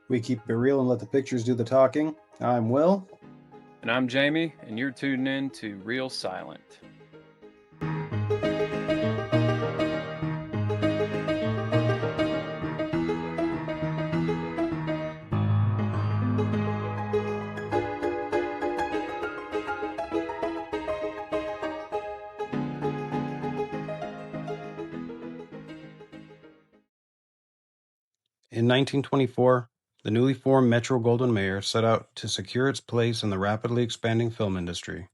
We keep it real and let the pictures do the talking. I'm Will. And I'm Jamie, and you're tuning in to Real Silent. In 1924, the newly formed Metro-Goldwyn-Mayer set out to secure its place in the rapidly expanding film industry.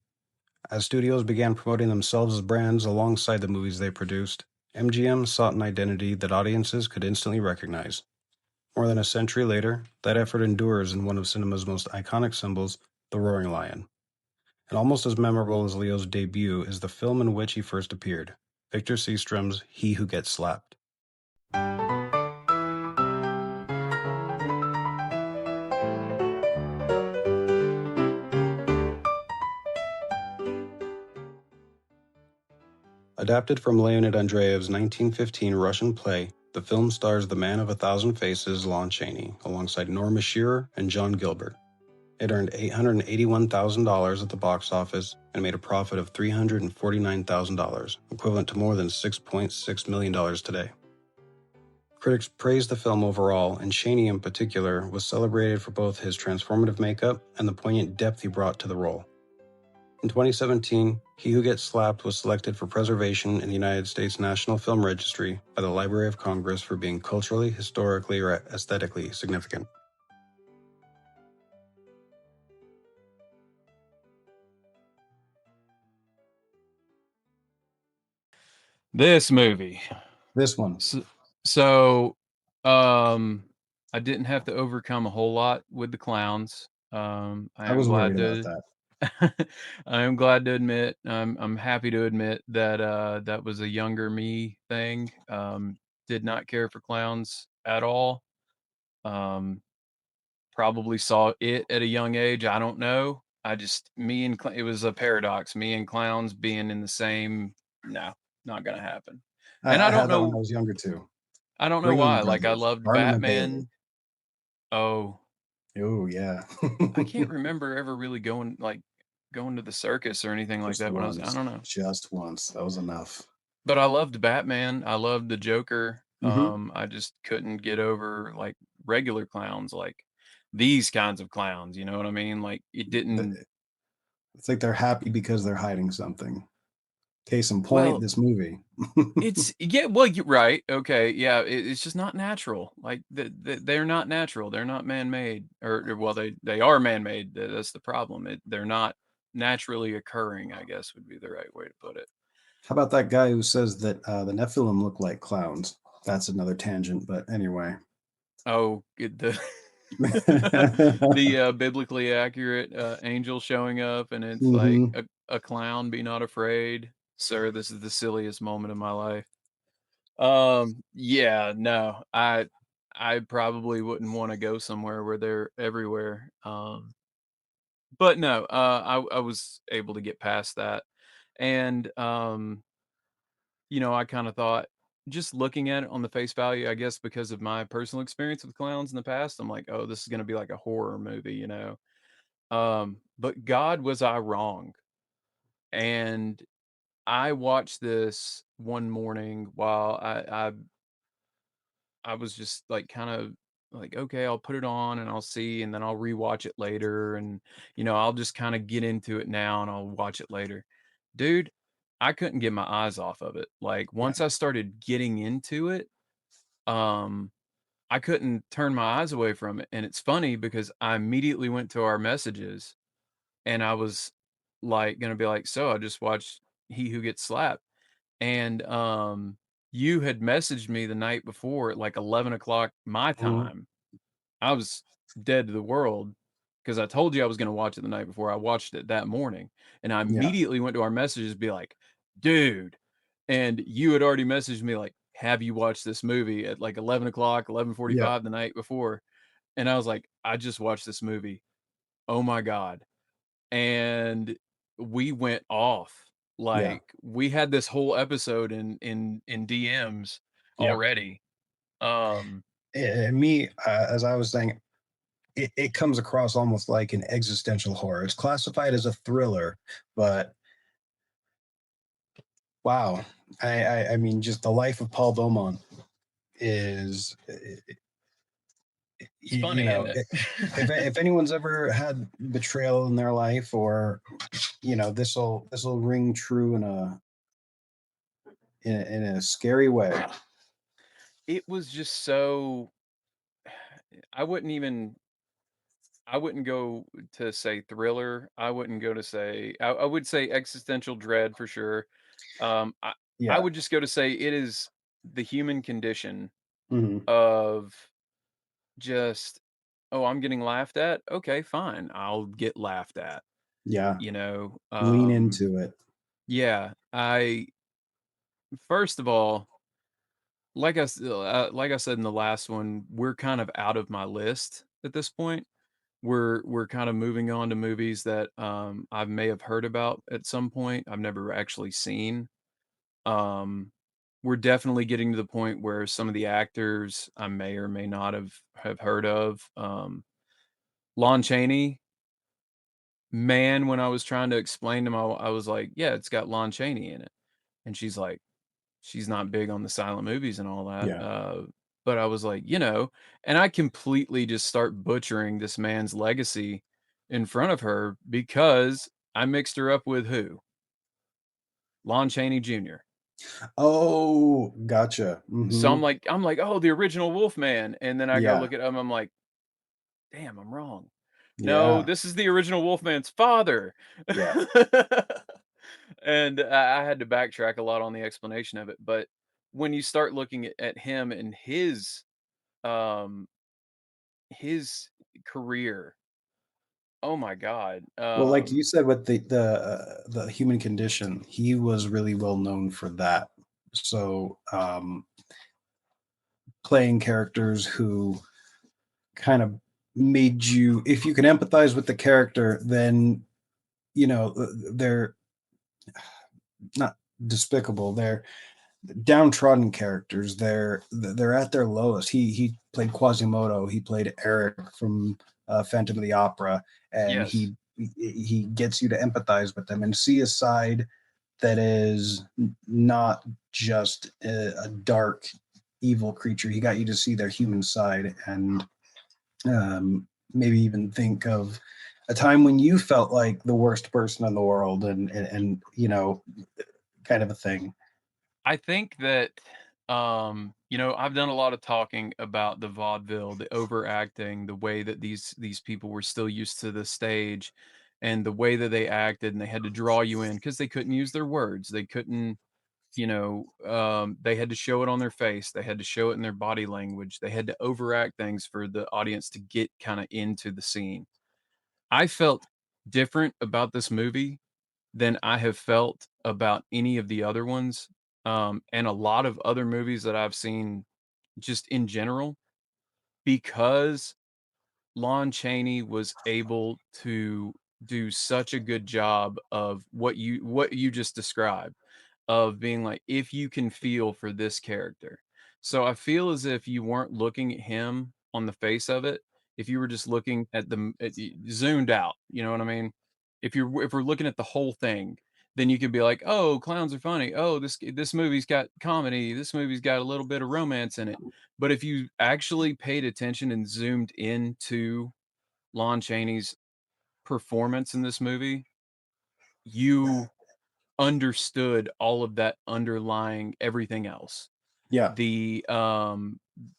As studios began promoting themselves as brands alongside the movies they produced, MGM sought an identity that audiences could instantly recognize. More than a century later, that effort endures in one of cinema's most iconic symbols, the roaring lion. And almost as memorable as Leo's debut is the film in which he first appeared, Victor Seastrom's He Who Gets Slapped. Adapted from Leonid Andreev's 1915 Russian play, the film stars the man of a thousand faces, Lon Chaney, alongside Norma Shearer and John Gilbert. It earned $881,000 at the box office and made a profit of $349,000, equivalent to more than $6.6 million today. Critics praised the film overall, and Chaney in particular was celebrated for both his transformative makeup and the poignant depth he brought to the role. In 2017, He Who Gets Slapped was selected for preservation in the United States National Film Registry by the Library of Congress for being culturally, historically, or aesthetically significant. This movie. This one. So, I didn't have to overcome a whole lot with the clowns. I was worried about that. I am glad to admit, I'm happy to admit that that was a younger me thing. Did not care for clowns at all. Probably saw it at a young age. I don't know. It was a paradox. Me and clowns being in the same. No, not gonna happen. And I had that when I was younger too. I don't know Ringling why. Like I Brothers, loved Barnum and Bailey. Batman. Oh, Oh yeah. I can't remember ever really going to the circus or anything like Just that when I once. don't know. Just once. That was enough. But I loved Batman. I loved the Joker. Mm-hmm. I just couldn't get over like regular clowns, like these kinds of clowns. You know what I mean? Like it didn't. It's like they're happy because they're hiding something. Case in point, Well, this movie. well, you're right. Okay, yeah, it's just not natural. Like they're not natural. They're not man-made, well, they are man-made. That's the problem. They're not naturally occurring, I guess would be the right way to put it. How about that guy who says that the Nephilim look like clowns? That's another tangent, but anyway. Oh, the biblically accurate angel showing up, and it's like Mm-hmm. a clown. Be not afraid, sir. This is the silliest moment of my life. Yeah, no, I probably wouldn't want to go somewhere where they're everywhere. But no, I was able to get past that, and I kind of thought, just looking at it on the face value, I guess because of my personal experience with clowns in the past, I'm like, oh, this is gonna be like a horror movie. But God, was I wrong? And I watched this one morning while I was just like kind of like, okay, I'll put it on and I'll see, and then I'll rewatch it later. And, I'll just kind of get into it now and I'll watch it later. Dude, I couldn't get my eyes off of it. Like Yeah. once I started getting into it, um, I couldn't turn my eyes away from it. And it's funny because I immediately went to our messages and I was like gonna be like, so I just watched He Who Gets Slapped. And you had messaged me the night before at like 11 o'clock my Mhm. time. I was dead to the world because I told you I was going to watch it the night before. I watched it that morning and I Yeah. immediately went to our messages to be like, dude. And you had already messaged me like, have you watched this movie at like 11 o'clock, Yeah. 11:45 the night before? And I was like, I just watched this movie. Oh my God. And we went off. Yeah. Like, we had this whole episode in DMs Yep. already. Um, And me, as I was saying, it comes across almost like an existential horror. It's classified as a thriller, but wow, I mean, just the life of Paul Beaumont is, It's funny, isn't it? if anyone's ever had betrayal in their life, or this will ring true in a scary way. It was just so I wouldn't even I wouldn't go to say thriller. I wouldn't go to say I would say existential dread for sure. Um, I I Yeah. would just go to say it is the human condition Hmm. of just, "Oh, I'm getting laughed at? Okay, fine. I'll get laughed at." Yeah. You know? Lean into it. Yeah, I first of all, like I said in the last one, we're kind of out of my list at this point. We're kind of moving on to movies that, I may have heard about at some point, I've never actually seen. Um, we're definitely getting to the point where some of the actors I may or may not have heard of. Lon Chaney, man, when I was trying to explain to my I was like, "Yeah, it's got Lon Chaney in it." And she's like, she's not big on the silent movies and all that, Yeah. but I was like, and I completely just start butchering this man's legacy in front of her because I mixed her up with who? Lon Chaney Jr. Oh, gotcha. So Hmm. I'm like, "Oh, the original Wolfman," and then I go Yeah. look at him, I'm like, "Damn, I'm wrong. No, Yeah. this is the original Wolfman's father." Yeah. And I had to backtrack a lot on the explanation of it, but when you start looking at him and um, his career, oh my god, Well, like you said, with the human condition, he was really well known for that. So, playing characters who kind of made you, if you can empathize with the character, then they're not despicable. They're downtrodden characters. They're at their lowest. He played Quasimodo. He played Eric from Phantom of the Opera, and yes, he gets you to empathize with them and see a side that is not just a dark evil creature. He got you to see their human side, and maybe even think of a time when you felt like the worst person in the world, and kind of a thing. I think that, I've done a lot of talking about the vaudeville, the overacting, the way that these people were still used to the stage, and the way that they acted, and they had to draw you in because they couldn't use their words. They couldn't, they had to show it on their face. They had to show it in their body language. They had to overact things for the audience to get kind of into the scene. I felt different about this movie than I have felt about any of the other ones, and a lot of other movies that I've seen just in general, because Lon Chaney was able to do such a good job of what you just described, of being like, if you can feel for this character. So I feel as if you weren't looking at him on the face of it, if you were just looking at zoomed out, you know what I mean? If we're looking at the whole thing, then you could be like, "Oh, clowns are funny. Oh, this movie's got comedy. This movie's got a little bit of romance in it." But if you actually paid attention and zoomed into Lon Chaney's performance in this movie, you understood all of that underlying everything else. Yeah. The,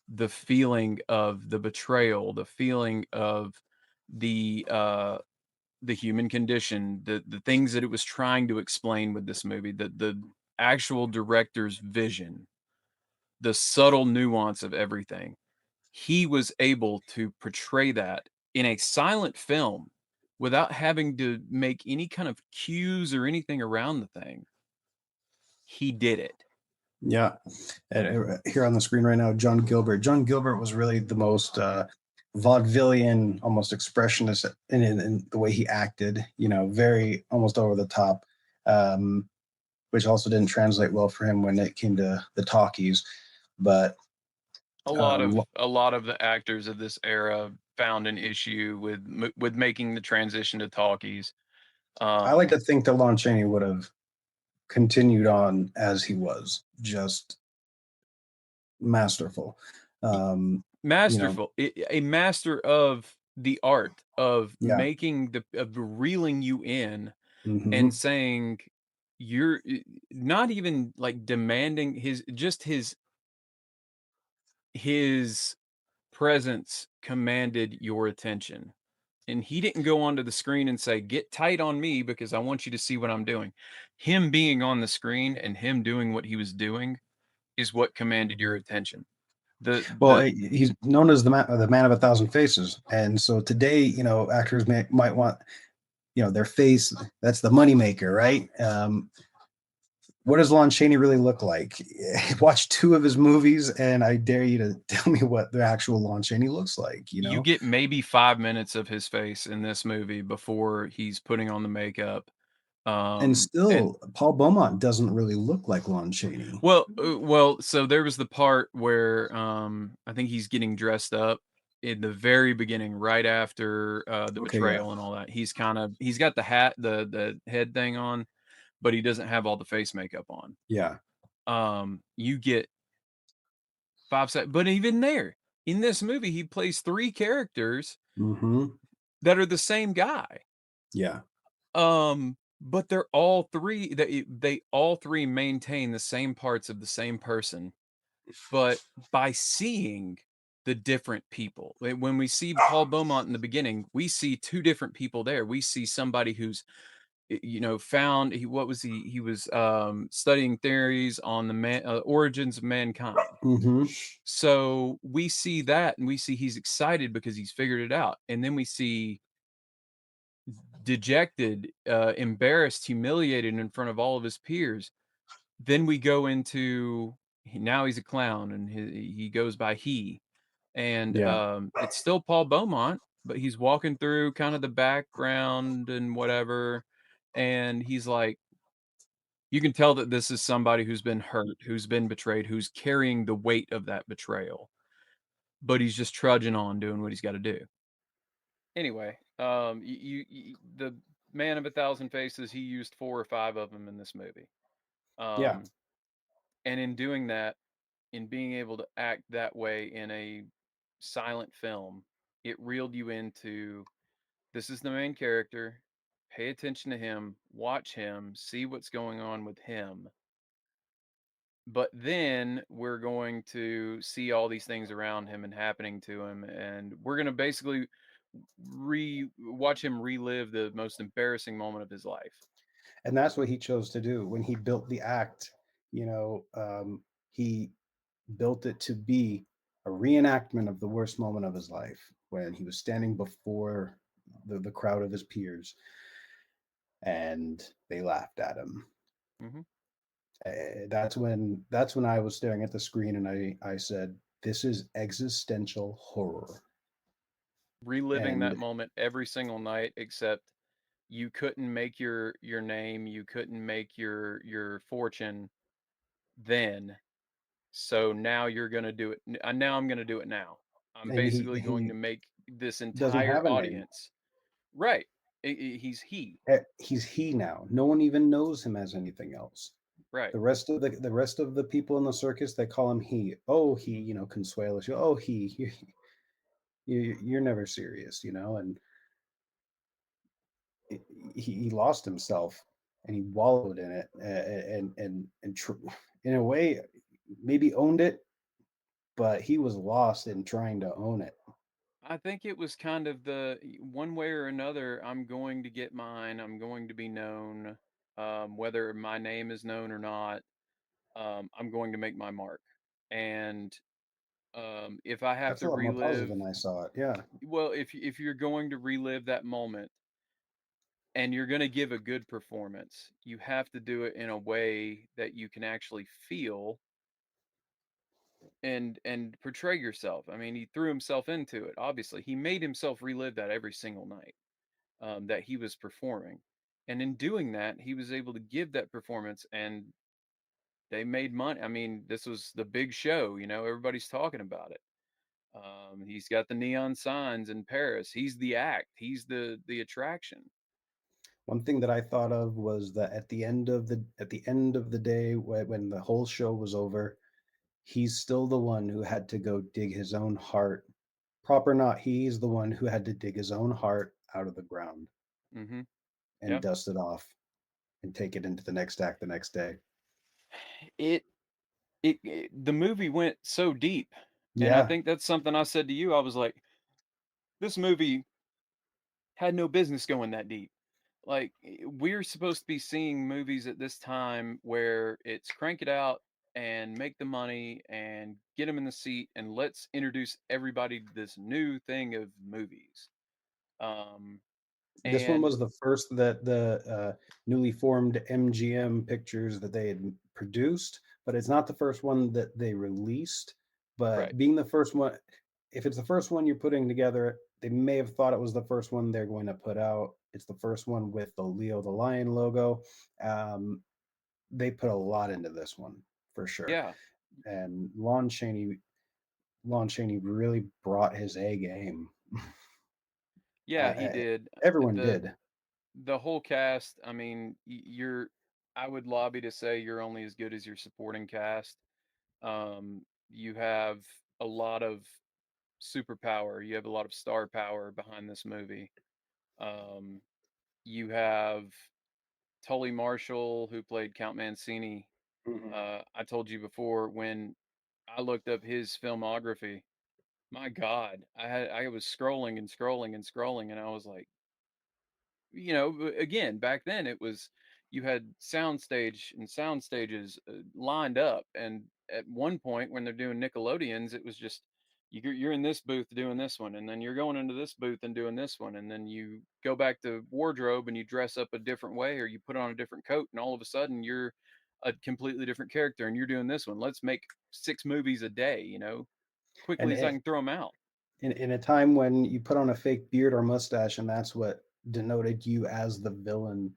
the feeling of the betrayal, the feeling of the human condition, the things that it was trying to explain with this movie, the actual director's vision, the subtle nuance of everything. He was able to portray that in a silent film without having to make any kind of cues or anything around the thing. He did it. Yeah. And here on the screen right now, John Gilbert. John Gilbert was really the most vaudevillian, almost expressionist in the way he acted. Very almost over the top, um, which also didn't translate well for him when it came to the talkies. But A lot um, of a lot of the actors of this era found an issue with making the transition to talkies. I like Um, to think that Lon Chaney would have continued on as he was, just masterful. You know, Masterful, a master of the art of yeah. making of reeling you in and Hmm. saying you're not even like demanding his presence commanded your attention. And he didn't go onto the screen and say, "Get tight on me because I want you to see what I'm doing." Him being on the screen and him doing what he was doing is what commanded your attention. Well, The he's known as the man of a thousand faces, and so today, actors might want, their face. That's the moneymaker, right? What does Lon Chaney really look like? Watch two of his movies, and I dare you to tell me what the actual Lon Chaney looks like. You get maybe 5 minutes of his face in this movie before he's putting on the makeup. And And still, Paul Beaumont doesn't really look like Lon Chaney. so there was the part where, I think he's getting dressed up in the very beginning, right after, the Okay, yeah, betrayal and all that. He's got the hat, the head thing on, but he doesn't have all the face makeup on. yeah, You get 5 sec but even there, in this movie, he plays 3 characters hmm, that are the same guy. yeah, But they're all 3 they all 3 maintain the same parts of the same person, but by seeing the different people. When we see Paul Beaumont in the beginning, we see 2 different people there. We see somebody who's, found what was he? He was, studying theories on the origins of mankind. hmm, So, we see that, and we see he's excited because he's figured it out, and then we see dejected, embarrassed, humiliated in front of all of his peers. Then we go into now he's a clown and he goes by he. And yeah. it's still Paul Beaumont, but he's walking through kind of the background and whatever. And he's like, you can tell that this is somebody who's been hurt, who's been betrayed, who's carrying the weight of that betrayal, but he's just trudging on doing what he's got to do. Anyway, the man of a thousand faces, he used 4 or 5 of them in this movie. Yeah, Um, and in doing that, in being able to act that way in a silent film, it reeled you into this is the main character. Pay attention to him, watch him, see what's going on with him. But then we're going to see all these things around him and happening to him, and we're going to basically watch him relive the most embarrassing moment of his life. and that's what he chose to do when he built the act. He built it to be a reenactment of the worst moment of his life when he was standing before the crowd of his peers and they laughed at him. Hmm. That's when I was staring at the screen and I said, "This is existential horror." Reliving that And moment every single night, except you couldn't make your name, you couldn't make your fortune then. So now you're gonna do it. Now I'm gonna do it now. I'm and he basically going he to make this doesn't entire have a name. audience right. He's he He's he now. No one even knows him as anything else. right. The rest of the people in the circus, they call him he. Oh, he, Consuelo. Oh, you're never serious, and he lost himself and he wallowed in it, in a way, maybe owned it, but he was lost in trying to own it. I think it was kind of the one way or another. I'm going to get mine. I'm going to be known, whether my name is known or not. I'm going to make my mark, and if I have That's to a lot more positive relive, than I saw it. Yeah, well, if you're going to relive that moment and you're going to give a good performance, you have to do it in a way that you can actually feel and portray yourself. I mean, he threw himself into it. Obviously, he made himself relive that every single night, that he was performing, and in doing that, he was able to give that performance, and they made money. I mean, this was the big show. Everybody's talking about it. He's got the neon signs in Paris. He's the act. He's the attraction. One thing that I thought of was that at the end of the day, when the whole show was over, he's still the one who had to go dig his own heart. Prop or not, he's the one who had to dig his own heart out of the ground Hmm. and Yep. dust it off and take it into the next act the next day. It, the movie went so deep, and I Yeah, think that's something I said to you. I was like, this movie had no business going that deep. Like, we're supposed to be seeing movies at this time where it's crank it out and make the money and get them in the seat, and let's introduce everybody to this new thing of movies. Um, this one and was the first that the newly formed MGM Pictures that they had produced, but it's not the first one that they released. right, But being the first one, if it's the first one you're putting together, they may have thought it was the first one they're going to put out. It's the first one with the Leo the Lion logo. Um, they put a lot into this one for sure. yeah, And Lon Chaney really brought his A game. yeah, he did. Everyone the did. the whole cast. I mean, you're. I would lobby to say you're only as good as your supporting cast. You have a lot of superpower. You have a lot of star power behind this movie. Um, you have Tully Marshall, who played Count Mancini. Mhm. I told you before when I looked up his filmography. My God, I was scrolling and scrolling and scrolling, and I was like, again, back then it was you had soundstage and sound stages lined up, and at one point when they're doing Nickelodeons, it was just you're in this booth doing this one, and then you're going into this booth and doing this one, and then you go back to wardrobe and you dress up a different way or you put on a different coat, and all of a sudden you're a completely different character and you're doing this one. Let's make 6 movies a day, And quickly as I can throw them out. in a time when you put on a fake beard or mustache and that's what denoted you as the villain,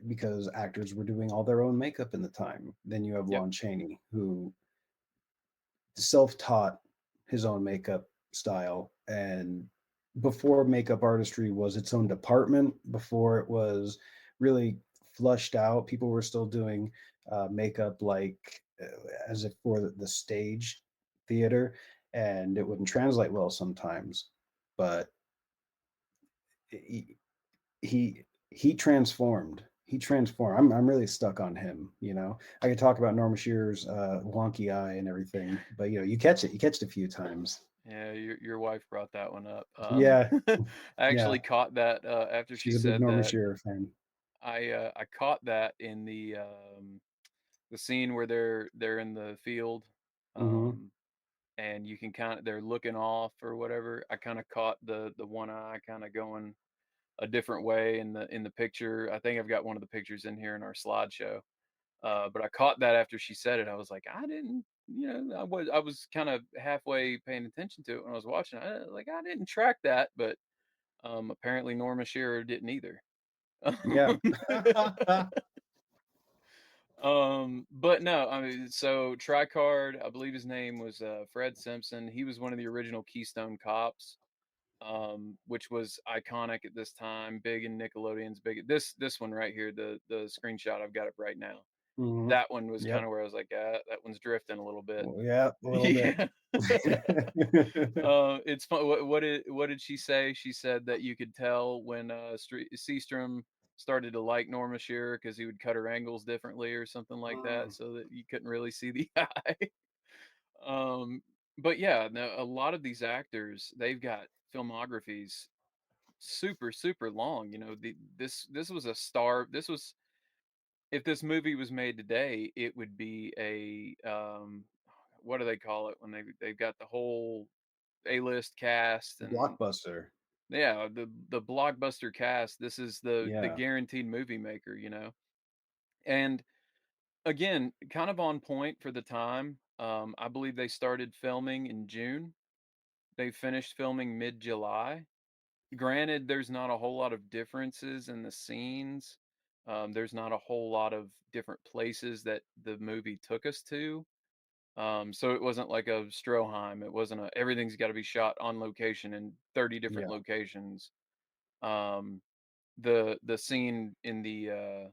because actors were doing all their own makeup in the time. Then you have Yep. Lon Chaney, who self-taught his own makeup style, and before makeup artistry was its own department, before it was really flushed out, people were still doing makeup like as if for the stage theater, and it wouldn't translate well sometimes. But he he transformed. He transformed. I'm really stuck on him. I could talk about Norma Shearer's wonky eye and everything, but you catch it. You catch it a few times. Yeah, your wife brought that one up. Yeah, I yeah. actually caught that after she She's a big said Norma that. Shearer fan. I caught that in the scene where they're in the field, Hmm. um, and you can kind of they're looking off or whatever. I kind of caught the one eye kind of going a different way in the picture. I think I've got one of the pictures in here in our slideshow. But I caught that after she said it. I was like, I didn't, I was kind of halfway paying attention to it when I was watching. I didn't track that, but apparently Norma Shearer didn't either. Yeah. But no, I mean, so Tricard, I believe his name was Fred Simpson. He was one of the original Keystone Cops, which was iconic at this time, big in Nickelodeon's big. This one right here, the screenshot I've got it right now. Hmm. That one was Yep. kinda where I was like, that one's drifting a little bit." Well, yeah, a little bit. Yeah. It's fun what did she say? She said that you could tell when, Seastrom started to like Norma Shearer because he would cut her angles differently or something like that Mm. so that you couldn't really see the eye. Um, but yeah, no, a lot of these actors, they've got filmographies super, super long, this was a star this was if this movie was made today, it would be what do they call it when they've got the whole A-list cast and Blockbuster. yeah, the blockbuster cast. This is the Yeah. guaranteed movie maker. And again, kind of on point for the time. I believe they started filming in June. They finished filming mid-July. Granted, there's not a whole lot of differences in the scenes. There's not a whole lot of different places that the movie took us to. So it wasn't like a Stroheim. It wasn't a everything's got to be shot on location in 30 different Yeah. locations. Um, the scene in the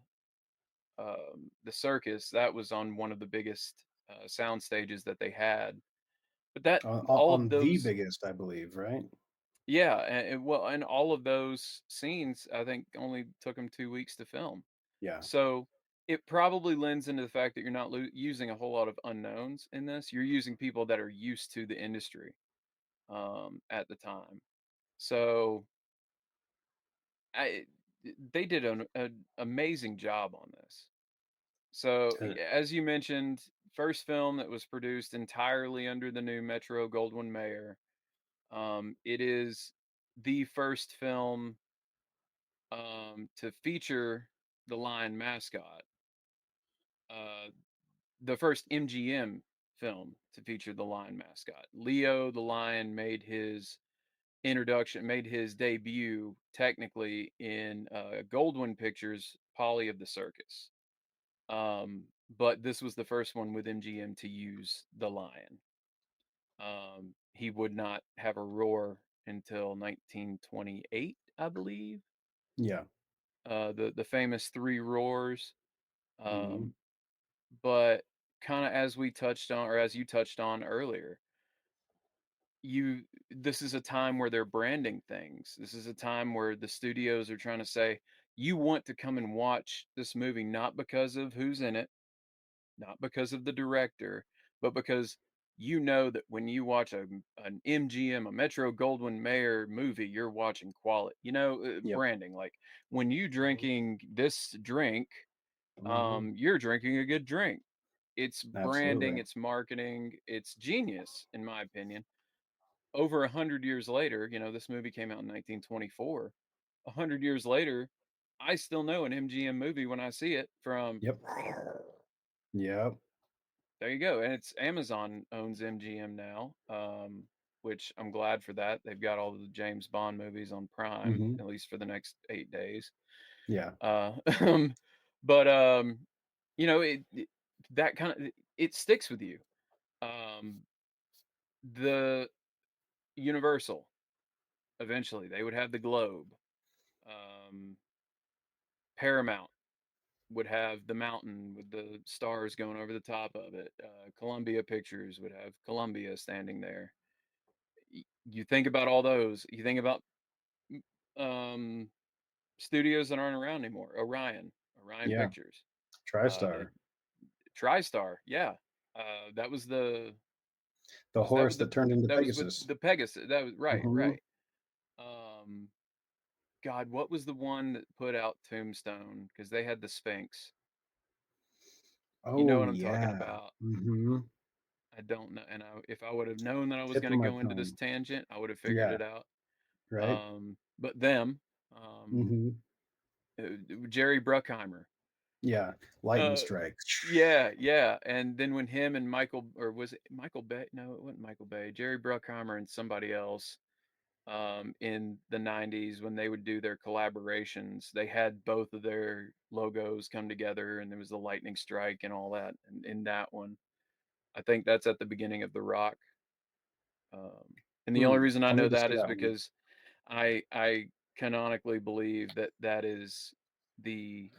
circus, that was on one of the biggest sound stages that they had. But that all of On the those, biggest, I believe, right? yeah, and all of those scenes, I think only took them 2 weeks to film. Yeah. So it probably lends into the fact that you're not using a whole lot of unknowns in this. You're using people that are used to the industry at the time. So I, they did an amazing job on this. So, Uh, as you mentioned, first film that was produced entirely under the new Metro Goldwyn Mayer. It is the first film to feature the lion mascot. Uh, the first MGM film to feature the lion mascot. Leo the lion made his debut technically in Goldwyn Pictures' Polly of the Circus. But this was the first one with MGM to use the lion. He would not have a roar until 1928, I believe. yeah. The famous three roars. Hmm. Um, but kind of as we touched on, or as you touched on earlier, you this is a time where they're branding things. This is a time where the studios are trying to say you want to come and watch this movie not because of who's in it, not because of the director, but because you know that when you watch an MGM, a Metro Goldwyn Mayer movie, you're watching quality. Yep. Branding. Like when you drinking this drink, Hmm. you're drinking a good drink. It's branding, Absolutely. it's marketing, it's genius, in my opinion. Over 100 years later, this movie came out in 1924. 100 years later, I still know an MGM movie when I see it from. Yep. Yep. There you go, and it's Amazon owns MGM now, which I'm glad for that. They've got all the James Bond movies on Prime, Hmm. at least for the next 8 days. Yeah. Uh, but, that kinda it sticks with you. Um, the Universal, eventually, they would have the Globe. Um, Paramount would have the mountain with the stars going over the top of it. Columbia Pictures would have Columbia standing there. You think about all those. You think about mm, um, studios that aren't around anymore. Orion Yeah. Pictures, uh, TriStar. TriStar. Yeah, that was the The was that horse with that turned into the Pegasus. Pegasus. That was right, Hmm. right. Um, God, what was the one that put out Tombstone? Because they had the Sphinx. You know Oh, what I'm talking yeah. about. Hmm. I don't know, and if I would have known that I was Tip going of to my go into this tongue. tangent, I would have figured Yeah. it out. Right. But them, um, Hmm. Jerry Bruckheimer. Yeah. Lightning Uh, strike. yeah, yeah. And then when him and Michael, or was it Michael Bay? No, it wasn't Michael Bay. Jerry Bruckheimer and somebody else, in the '90s when they would do their collaborations, they had both of their logos come together, and there was the lightning strike and all that. And in that one, I think that's at the beginning of The Rock. And the only Hmm. reason I I'll know need to that see is that one. because I canonically believe that that is the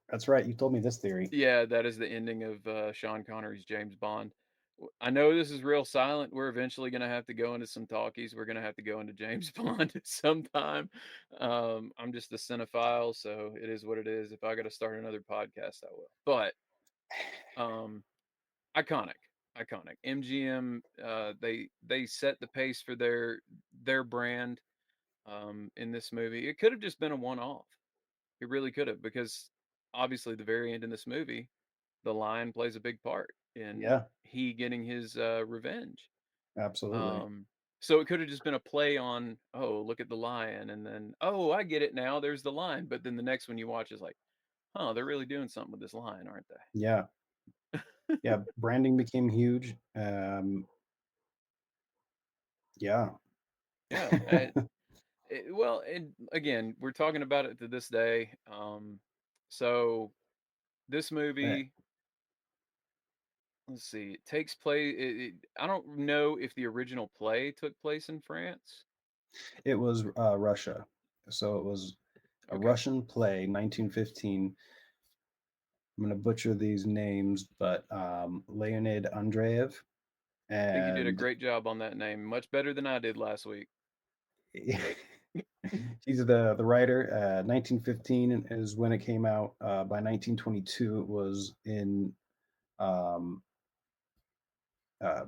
That's right. You told me this theory. yeah, that is the ending of, Sean Connery's James Bond. I know this is real silent. We're eventually gonna have to go into some talkies. We're gonna have to go into James Bond at some time. I'm just a cinephile, so it is what it is. If I gotta start another podcast, I will. But, um, iconic, iconic. MGM, they set the pace for their brand, in this movie. It could have just been a one-off. It really could have, because obviously the very end in this movie, the lion plays a big part in Yeah. he getting his revenge. Absolutely. Um, so it could have just been a play on, oh, look at the lion, and then, oh, I get it now. There's the lion. But then the next one you watch is like, oh, they're really doing something with this lion, aren't Yeah. they? Yeah. Branding became huge. Yeah. Yeah. Well, and again, we're talking about it to this day. So this Eh, movie let's see. It takes place. I don't know if the original play took place in France. It was Russia, so it was a Okay, Russian play, 1915. I'm going to butcher these names, but Leonid Andreev I think you did a and great job on that name, much better than I did last week. he's the writer. 1915 is when it came out. By 1922, it was in um,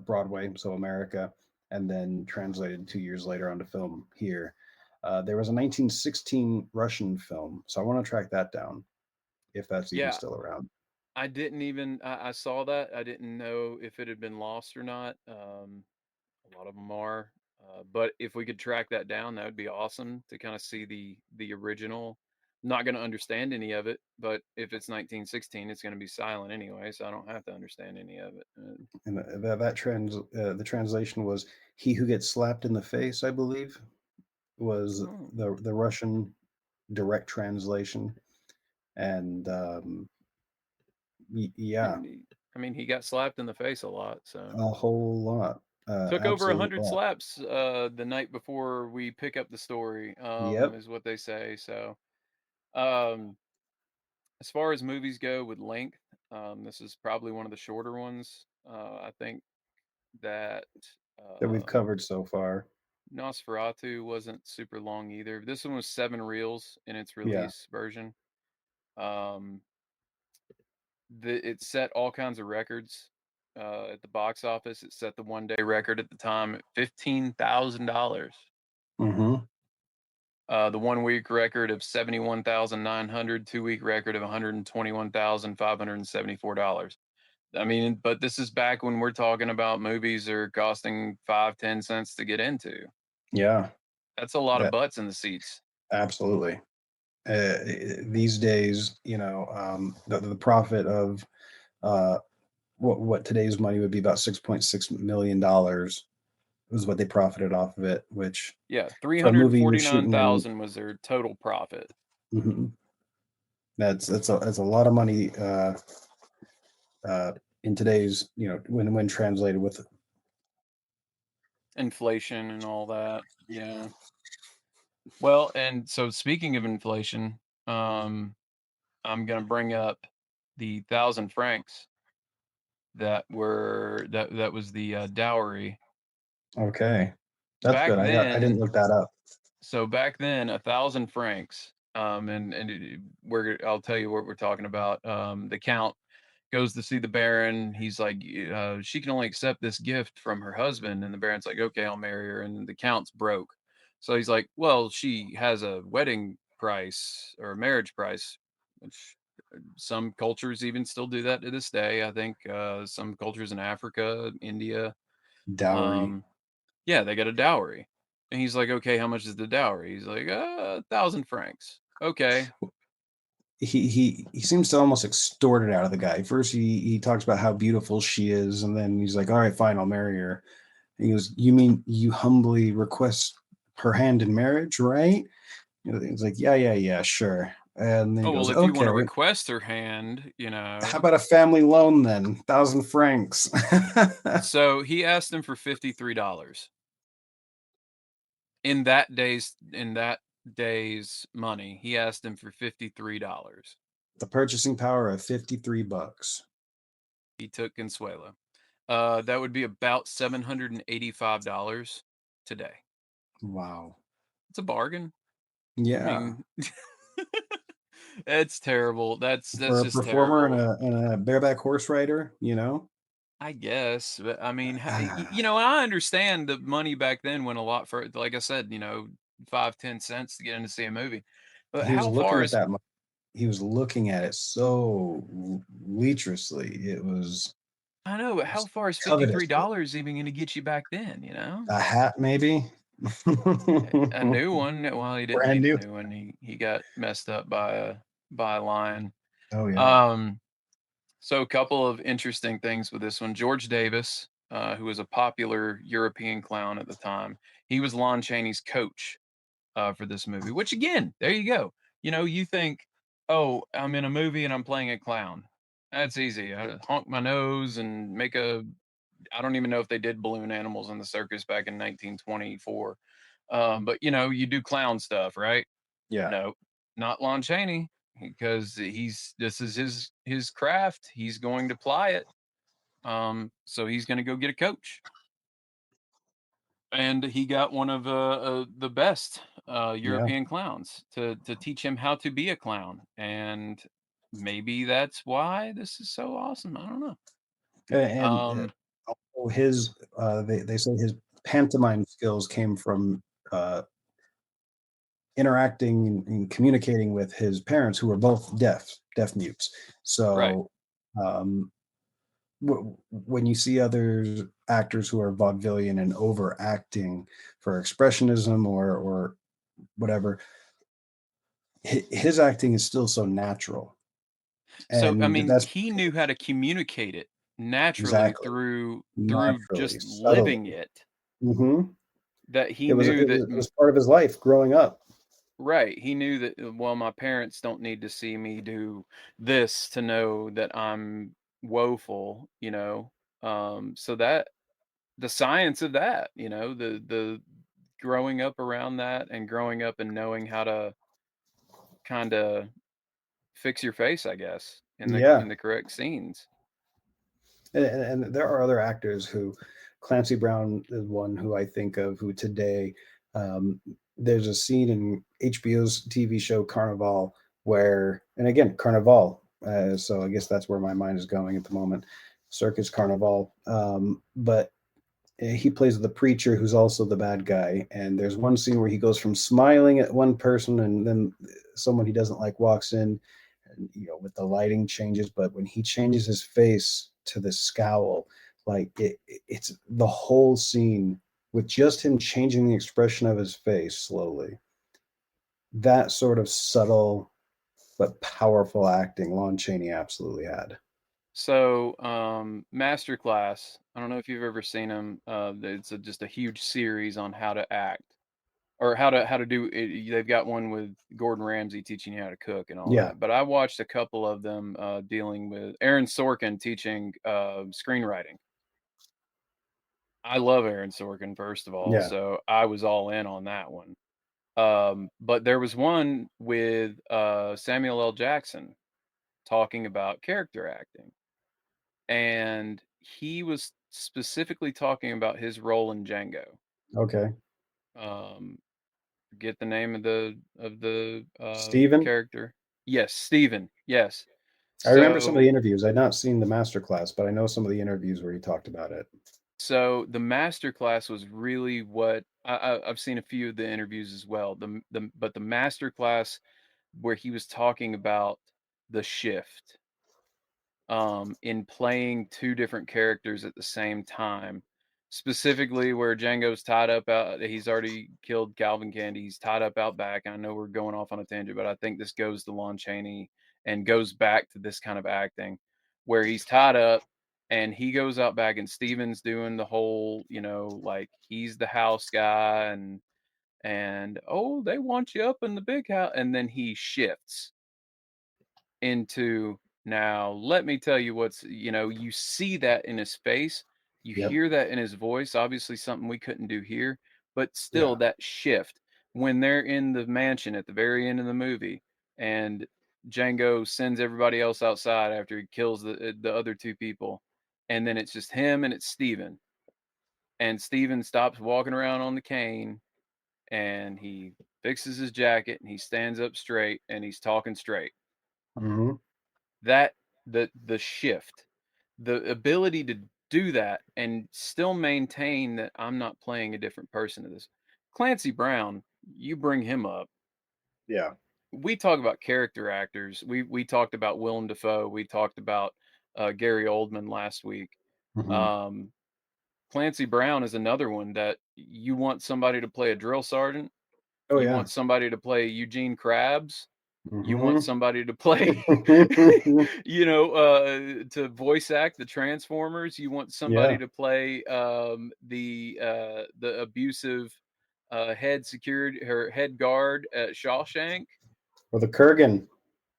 Broadway, so America, and then translated 2 years later onto film here. There was a 1916 Russian film, so I want to track that down if that's even Yeah, still around. I didn't even. I saw that. I didn't know if it had been lost or not. A lot of them are. But if we could track that down, that would be awesome to kind of see the original. Not going to understand any of it, but if it's 1916, it's going to be silent anyway, so I don't have to understand any of it. And the translation was "He who gets slapped in the face," I believe, was Oh, the Russian direct translation, and yeah, and I mean, he got slapped in the face a lot, so a whole lot, took over a absolute hundred lot. slaps the night before we pick up the story, Yep. is what they say. So, um, as far as movies go with length, this is probably one of the shorter ones. I think that That we've uh, covered so far. Nosferatu wasn't super long either. This one was 7 reels in its Yeah. release version. Um, it set all kinds of records at the box office. It set the 1 day record at the time at $15,000. Hmm. The 1 week record of 71,900, 2 week record of $121,574. I mean, but this is back when we're talking about movies are costing 5, 10 cents to get into. Yeah. That's a lot of That butts in the seats. absolutely. These days, the profit of uh, what today's money would be about $6.6 million was what they profited off of it. Which Yeah, for a movie you're shooting in, 349,000 was their total profit. mhm, that's a lot of money in today's when translated with. Inflation and all that. Yeah. Well, and so speaking of inflation, um, I'm gonna bring up the 1,000 francs that was the dowry. Okay, that's Back good. I didn't then, look that up. so back then, 1,000 francs, I'll tell you what we're talking about. The count goes to see the Baron. He's like, she can only accept this gift from her husband. And the Baron's like, okay, I'll marry her. And the Count's broke. So he's like, well, she has a wedding price or a marriage price, which some cultures even still do that to this day. I think some cultures in Africa, India, Dowry. um, yeah, they got a dowry. And he's like, okay, how much is the dowry? He's like, 1,000 francs. Okay. He seems to almost extort it out of the guy. First, he talks about how beautiful she is, and then he's like, "All right, fine, I'll marry her." And he goes, "You mean you humbly request her hand in marriage, right?" He's like, "Yeah, yeah, yeah, sure." And then he Oh, well, goes, if you want to "Okay, request her hand, how about a family loan then? 1,000 francs." So he asked him for $53 in that day's money. He asked him for $53. The purchasing power of 53 bucks. He took Consuelo. That would be about $785 today. Wow. It's a bargain. I Yeah. mean, it's terrible. That's For a just performer and terrible. a bareback horse rider. I guess, but I mean, I understand the money back then went a lot for, like I said, 5, 10 cents to get in to see a movie. But He was how looking far at is that he was looking at it so lecherously. I know, but It how was far is covetous. $53 even gonna get you back then, you know? A hat, maybe? A new one. Well, he didn't Brand need a new. new one. He got messed up by a lion. Oh, yeah. Um, so a couple of interesting things with this one. George Davis, who was a popular European clown at the time, he was Lon Chaney's coach for this movie. Which again, there you go. You think, oh, I'm in a movie and I'm playing a clown. That's easy. I honk my nose and make a. I don't even know if they did balloon animals in the circus back in 1924. But you do clown stuff, right? Yeah. No, not Lon Chaney, because this is his craft. He's going to ply it. So he's going to go get a coach, and he got one of the best Yeah. European clowns to teach him how to be a clown, and maybe that's why this is so awesome. I don't know. And Um, also they say his pantomime skills came from uh, interacting and communicating with his parents, who were both deaf mutes. right. So um, when you see other actors who are vaudevillian and overacting for expressionism or whatever, his acting is still so natural, So I and mean, that's he knew how to communicate it naturally exactly through naturally, just living subtly. it. Hmm. That he It was knew it that was it was part of his life growing up. right. He knew that, well, my parents don't need to see me do this to know that I'm woeful. So that the science of that, the growing up around that and growing up and knowing how to kind of fix your face, I guess, in the Yeah, in the correct scenes. and there are other actors who, Clancy Brown is one who I think of, who today, um, there's a scene in HBO's TV show Carnival where, and again, Carnival, so I guess that's where my mind is going at the moment, Circus Carnival. But he plays the preacher who's also the bad guy, and there's one scene where he goes from smiling at one person, and then someone he doesn't like walks in, and with the lighting changes, but when he changes his face to the scowl, like it's the whole scene with just him changing the expression of his face slowly. That sort of subtle but powerful acting Lon Chaney absolutely had. So, Masterclass. I don't know if you've ever seen them. It's just a huge series on how to act or how to do it. They've got one with Gordon Ramsay teaching you how to cook and all Yeah, that. But I watched a couple of them dealing with Aaron Sorkin teaching screenwriting. I love Aaron Sorkin, first of all, yeah. so I was all in on that one. But there was one with Samuel L. Jackson talking about character acting, and he was specifically talking about his role in Django. Okay. Um, Get the name of the Steven? character. Yes, Steven. Yes. I remember some of the So interviews. I'd not seen the master class, but I know some of the interviews where he talked about it. so the master class was really what I've seen a few of the interviews as well. But the master class where he was talking about the shift in playing two different characters at the same time. Specifically, where Django's tied up out, he's already killed Calvin Candy. He's tied up out back. I know we're going off on a tangent, but I think this goes to Lon Chaney and goes back to this kind of acting where he's tied up and he goes out back and Steven's doing the whole, like he's the house guy and oh, they want you up in the big house. And then he shifts into, now let me tell you you see that in his face, you Yep. hear that in his voice, obviously something we couldn't do here, but still Yeah. that shift when they're in the mansion at the very end of the movie and Django sends everybody else outside after he kills the other two people, and then it's just him and it's Steven, and Steven stops walking around on the cane and he fixes his jacket and he stands up straight and he's talking straight. Hmm. That the shift, the ability to do that and still maintain that I'm not playing a different person to this. Clancy Brown, you bring him up. Yeah. We talk about character actors. We talked about Willem Dafoe. We talked about Gary Oldman last week. Hmm. Um, Clancy Brown is another one that you want somebody to play a drill sergeant. Oh You yeah. want somebody to play Eugene Krabs. You want Hmm. somebody to play, to voice act the Transformers. You want somebody Yeah. to play the abusive head guard at Shawshank Or the Kurgan.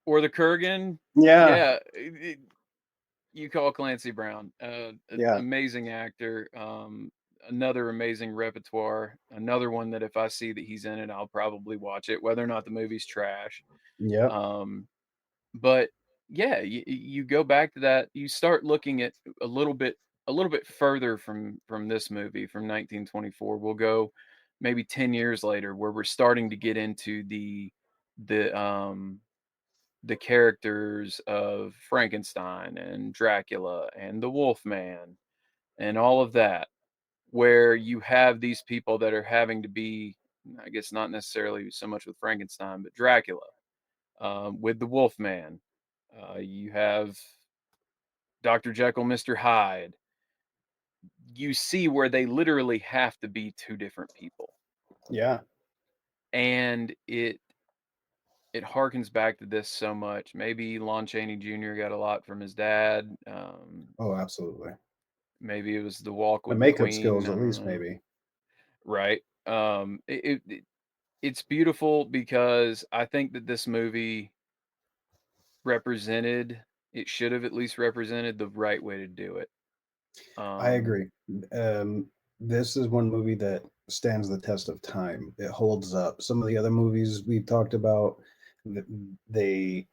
or the Kurgan. Yeah. Yeah, you call Clancy Brown, Yeah. amazing actor, another amazing repertoire, another one that if I see that he's in it, I'll probably watch it, whether or not the movie's trash. Yep. Um, but yeah, you go back to that, you start looking at a little bit further from this movie from 1924. We'll go maybe 10 years later where we're starting to get into the the characters of Frankenstein and Dracula and the Wolfman and all of that, where you have these people that are having to be, I guess not necessarily so much with Frankenstein, but Dracula, with the Wolfman. You have Dr. Jekyll, Mr. Hyde. You see where they literally have to be two different people. Yeah. And it harkens back to this so much. Maybe Lon Chaney Jr. got a lot from his dad. Oh, absolutely. Maybe it was The Walk The with the makeup Queen. skills, I at don't least, know. maybe. Right. It's beautiful because I think that this movie represented, it should have at least represented the right way to do it. I Um, agree. This is one movie that stands the test of time. It holds up. Some of the other movies we've talked about, th- they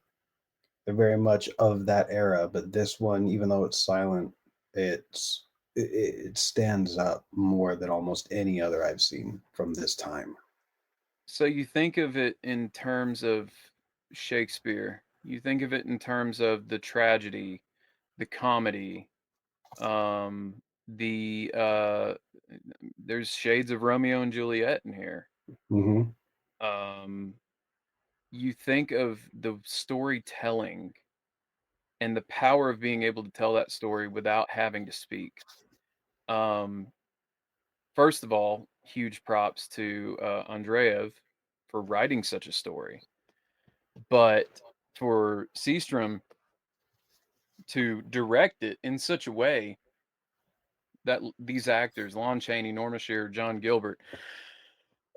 they're very much of that era, but this one, even though it's silent, it stands up more than almost any other I've seen from this time. so you think of it in terms of Shakespeare. You think of it in terms of the tragedy, the comedy, the there's shades of Romeo and Juliet in here. Hmm. Um, you think of the storytelling and the power of being able to tell that story without having to speak. Um, First of all, huge props to Andreev for writing such a story, but for Seastrom to direct it in such a way that these actors, Lon Chaney, Norma Shearer, John Gilbert,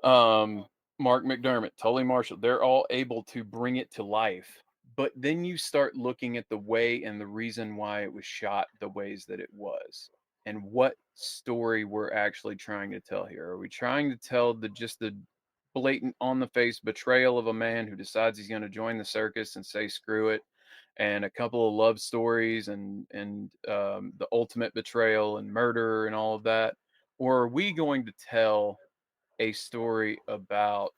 um, Mark McDermott, Tully Marshall, they're all able to bring it to life. But then you start looking at the way and the reason why it was shot the ways that it was, and what story we're actually trying to tell here. Are we trying to tell the blatant on the face betrayal of a man who decides he's going to join the circus and say screw it, and a couple of love stories and the ultimate betrayal and murder and all of that? Or are we going to tell a story about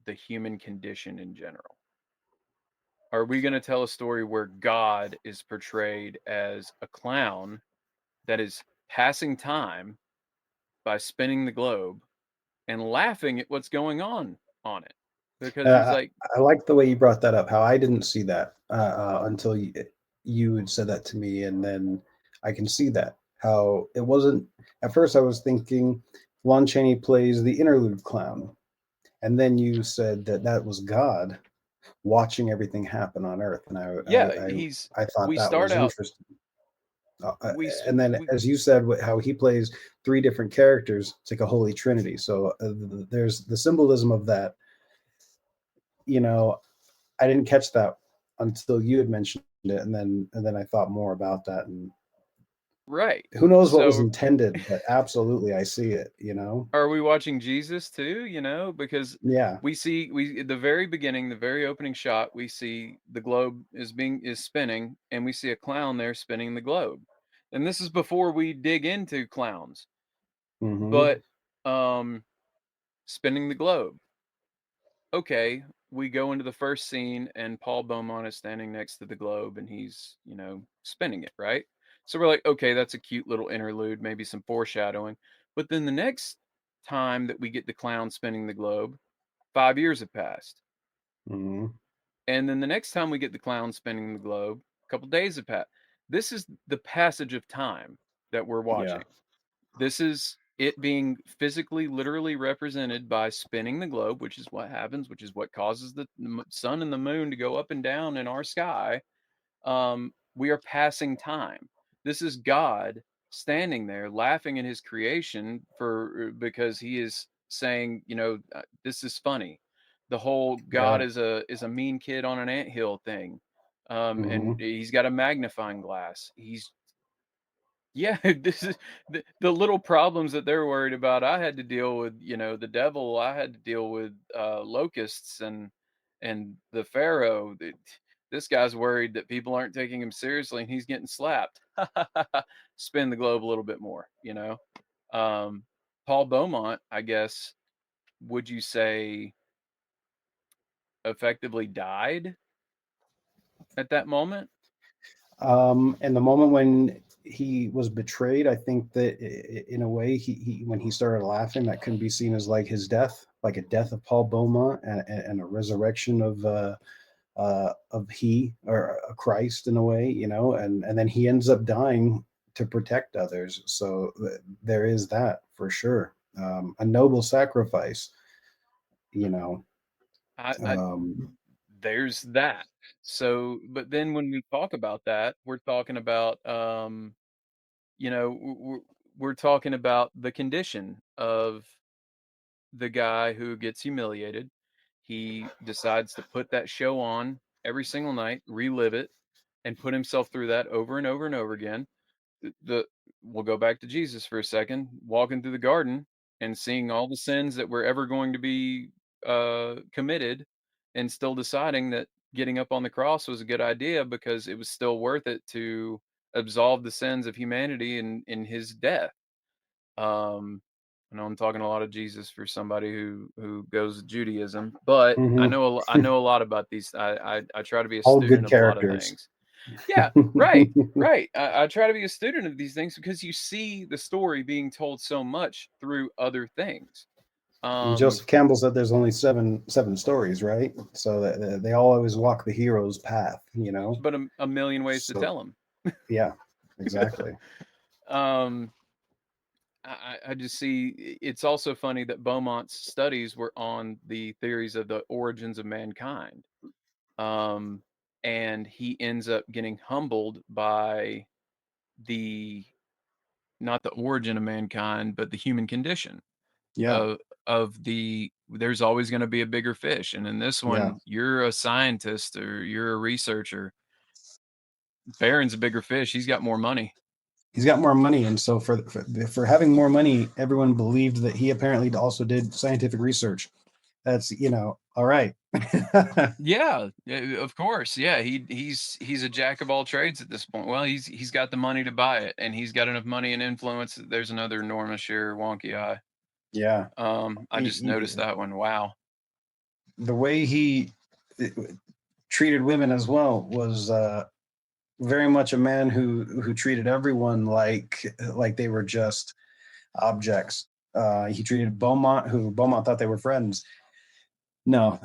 the human condition in general? Are we going to tell a story where God is portrayed as a clown that is passing time by spinning the globe and laughing at what's going on it? Because he's Uh, like, I like the way you brought that up. How I didn't see that until you had said that to me, and then I can see that how it wasn't. At first, I was thinking Lon Chaney plays the interlude clown, and then you said that that was God watching everything happen on Earth, and yeah, I thought we that start was out, interesting. And then, we, as you said, how he plays three different characters, it's like a holy trinity. So there's the symbolism of that. You know, I didn't catch that until you had mentioned it, and then I thought more about that, and right. who knows what was So intended, but absolutely, I see it. You know, are we watching Jesus too, because yeah. we at the very beginning, the very opening shot, we see the globe is spinning and we see a clown there spinning the globe. And this is before we dig into clowns. Hmm. But um spinning the globe. Okay, we go into the first scene and Paul Beaumont is standing next to the globe and he's, spinning it, right? So we're like, okay, that's a cute little interlude, maybe some foreshadowing. But then the next time that we get the clown spinning the globe, 5 years have passed. Hmm. And then the next time we get the clown spinning the globe, a couple days have passed. This is the passage of time that we're Yeah. watching. This is it being physically, literally represented by spinning the globe, which is what happens, which is what causes the sun and the moon to go up and down in our sky. We are passing time. This is God standing there laughing at his creation because he is saying, this is funny. The whole God Yeah. is a mean kid on an anthill thing. And Hmm. he's got a magnifying glass. He's Yeah, this is the little problems that they're worried about. I had to deal with, the devil. I had to deal with locusts and the Pharaoh. This guy's worried that people aren't taking him seriously, and he's getting slapped. Spin the globe a little bit more. Um, Paul Beaumont, I guess, would you say effectively died at that moment? And the moment when he was betrayed, I think that in a way, he when he started laughing, that can be seen as like his death, like a death of Paul Beaumont, and a resurrection of he or a Christ in a way, and then he ends up dying to protect others. So there is that for sure, a noble sacrifice, you know. I Um, There's that. So, but then when we talk about that, we're talking about, you know, we're talking about the condition of the guy who gets humiliated. He decides to put that show on every single night, relive it, and put himself through that over and over and over again. The We'll go back to Jesus for a second, walking through the garden and seeing all the sins that were ever going to be committed, and still deciding that getting up on the cross was a good idea because it was still worth it to absolve the sins of humanity in his death. Um, I know I'm talking a lot of Jesus for somebody who goes with Judaism, but mhm. I know a lot about these. I try to be a All student good of a lot of characters. things. Yeah, right, right. I try to be a student of these things because you see the story being told so much through other things. And Um, Joseph Campbell said there's only seven stories, right? So that they all always walk the hero's path. but a million ways to So tell them. yeah, exactly. um, I just see it's also funny that Beaumont's studies were on the theories of the origins of mankind. Um, and he ends up getting humbled by the not the origin of mankind, but the human condition Yeah, of there's always going to be a bigger fish, and in this yeah. one you're a scientist or you're a researcher. Baron's a bigger fish, he's got more money. He's got more money, and so for having more money, everyone believed that he apparently also did scientific research. That's all right. Yeah, of course. Yeah, he's a jack of all trades at this point. Well, he's got the money to buy it, and he's got enough money and influence. There's another enormous share wonky eye. Yeah, I just noticed that one. Wow. the way he uh, treated women as well was very much a man who treated everyone like they were just objects. He treated Beaumont, who Beaumont thought they were friends. No,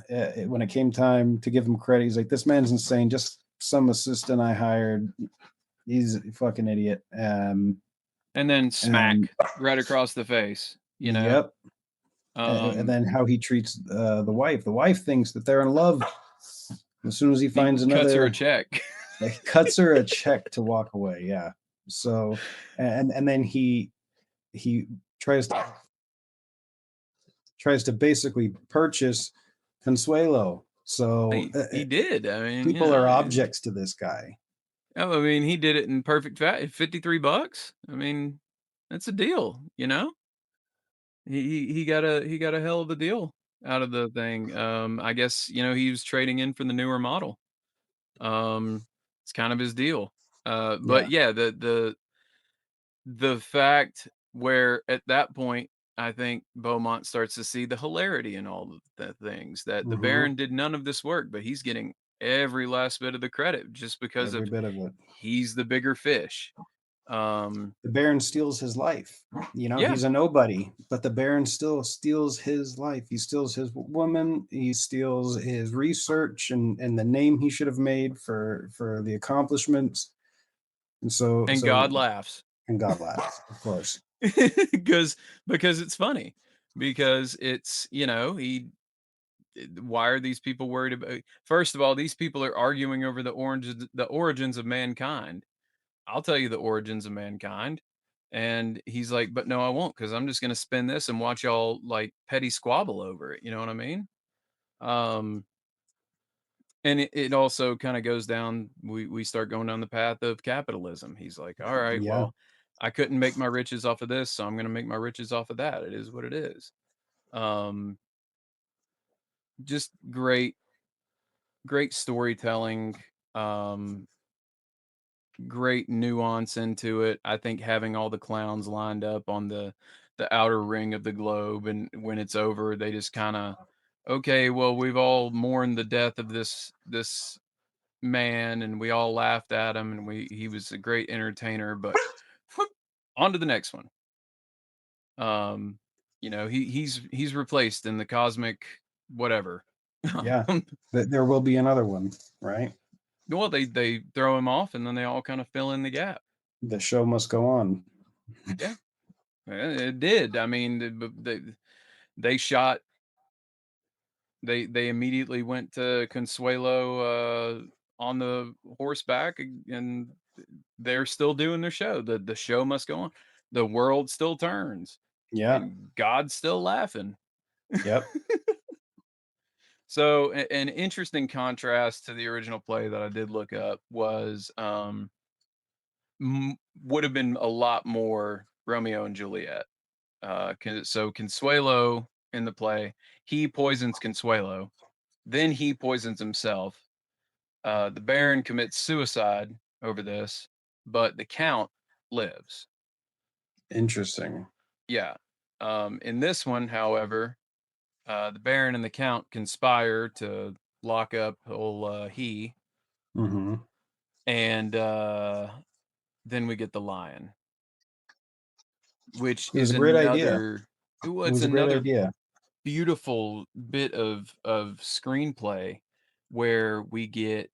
when it came time to give him credit, he's like, "This man's insane. Just some assistant I hired. He's a fucking idiot." And then And smack right across the face. yep. And Um, then how he treats the wife. The wife thinks that they're in love. As soon as he he finds cuts her a another, check. he cuts her a check to walk away. Yeah. So, and then he tries to basically purchase Consuelo. So He did. I mean, people are objects to this guy. I mean, he did it in perfect fat. $53. I mean, that's a deal. He got a hell of a deal out of the thing. I guess, he was trading in for the newer model. It's kind of his deal. But Yeah. yeah, the fact where at that point, I think Beaumont starts to see the hilarity in all of the things that the Hmm. Baron did none of this work, but he's getting every last bit of the credit just because Every of bit of it. he's the bigger fish. Um, The Baron steals his life. yeah, He's a nobody, but the Baron still steals his life. He steals his woman. He steals his research and the name he should have made for the accomplishments. And and so God laughs. and God laughs, of course. because because it's funny, because why are these people worried about, first of all, these people are arguing over the origins of mankind. I'll tell you the origins of mankind. And he's like, but no, I won't, because I'm just gonna spin this and watch y'all like petty squabble over it. You know what I mean? Um, and it also kind of goes down, we start going down the path of capitalism. He's like, all right, Yeah. well, I couldn't make my riches off of this, so I'm gonna make my riches off of that. It is what it is. Um, just great storytelling, um, great nuance into it. I think having all the clowns lined up on the outer ring of the globe, and when it's over, they just kind of, okay, well, we've all mourned the death of this man, and we all laughed at him, and we he was a great entertainer, but whoop, on to the next one. Um, he's replaced in the cosmic whatever. Yeah, there will be another one, right? Well, they throw him off, and then they all kind of fill in the gap. The show must go on. Yeah, it did. I mean, they shot. They immediately went to Consuelo on the horseback, and they're still doing their show. The show must go on. The world still turns, Yeah. and God's still laughing. Yep. So, an interesting contrast to the original play that I did look up was would have been a lot more Romeo and Juliet. So Consuelo in the play, he poisons Consuelo, then he poisons himself. The Baron commits suicide over this, but the Count lives. Interesting. Yeah. In this one, however, the Baron and the Count conspire to lock up old he, Mm-hmm. and then we get the lion, which It was is a great idea. another. It It's was a great another idea. beautiful bit of screenplay where we get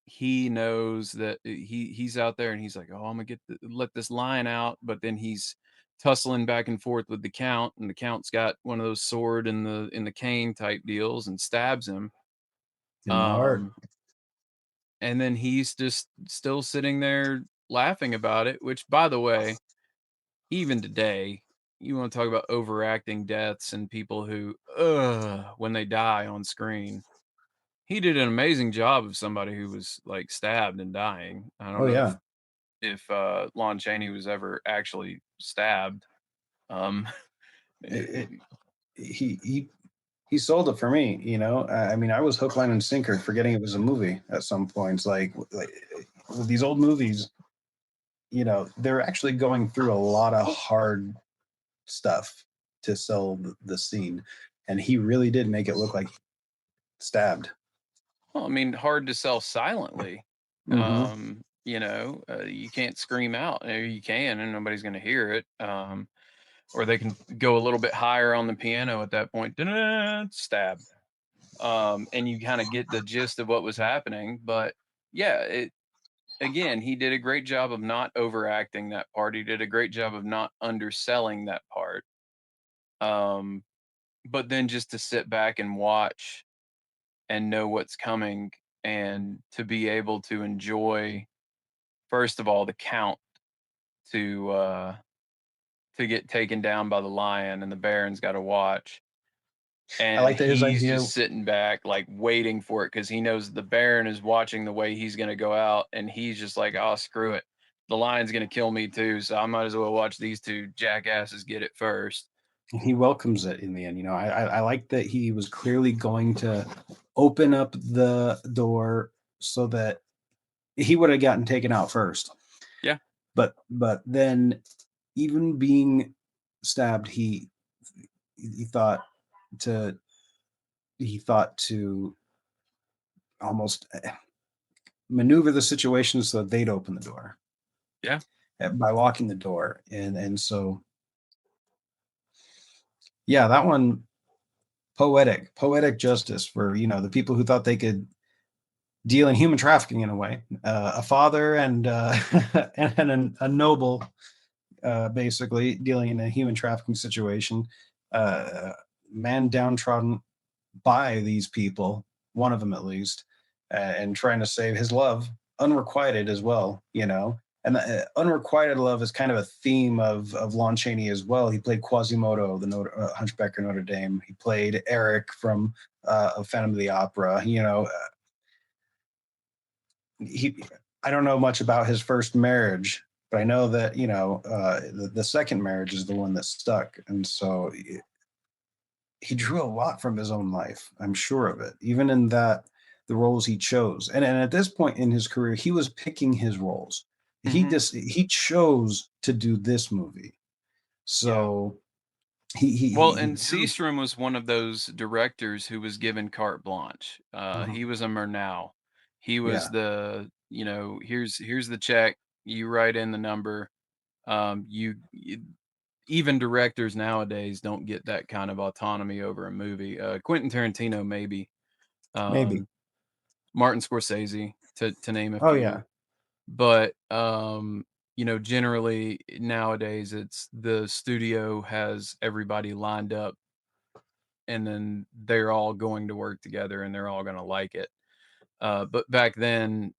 he knows that he's out there and he's like, oh, I'm gonna let this lion out, but then he's tussling back and forth with the count, and the count's got one of those sword in the cane type deals and stabs him. In the heart. um and then he's just still sitting there laughing about it, which, by the way, even today, you want to talk about overacting deaths and people who, when they die on screen. He did an amazing job of somebody who was like stabbed and dying. I don't Oh know yeah. if Lon Chaney was ever actually stabbed. Um, It, he sold it for me. I mean, I was hook, line, and sinker, forgetting it was a movie at some points. Like with these old movies, they're actually going through a lot of hard stuff to sell the scene, and he really did make it look like stabbed. well, I mean, hard to sell silently. Mm-hmm. You can't scream out. You can, and nobody's going to hear it. Or they can go a little bit higher on the piano at that point. "Dun-dun-dun," stab. And you kind of get the gist of what was happening. But yeah, again, he did a great job of not overacting that part. He did a great job of not underselling that part. Um, but then just to sit back and watch and know what's coming, and to be able to enjoy, first of all, the count to to get taken down by the lion, and the Baron's got to watch, I and like that his he's idea. just sitting back like waiting for it because he knows the Baron is watching the way he's going to go out, and he's just like, oh, screw it, the lion's going to kill me too, so I might as well watch these two jackasses get it first. He welcomes it in the end. I like that he was clearly going to open up the door so that he would have gotten taken out first. Yeah. But then, even being stabbed, he thought to he thought to almost maneuver the situation so that they'd open the door Yeah. by locking the door. And so, yeah, that one, poetic justice for the people who thought they could deal in human trafficking in a way. A father and and a noble, basically dealing in a human trafficking situation. Man downtrodden by these people, one of them at least, and trying to save his love, unrequited as well. And unrequited love is kind of a theme of Lon Chaney as well. He played Quasimodo, the Hunchback of Notre Dame. He played Eric from Phantom of the Opera. He I don't know much about his first marriage, But I know that, the second marriage is the one that stuck. And so he drew a lot from his own life. I'm sure of it. Even in that, the roles he chose. And at this point in his career, he was picking his roles. Mhm. He chose to do this movie. Yeah. So he Well, he and drew. Seastrom was one of those directors who was given carte blanche. Mhm. He was a Murnau. He was Yeah, the, here's the check. You write in the number. Even directors nowadays don't get that kind of autonomy over a movie. Quentin Tarantino, maybe. maybe. Um, Martin Scorsese, to name a Oh yeah, few. But, generally nowadays it's the studio has everybody lined up and then they're all going to work together and they're all gonna like it. But back then,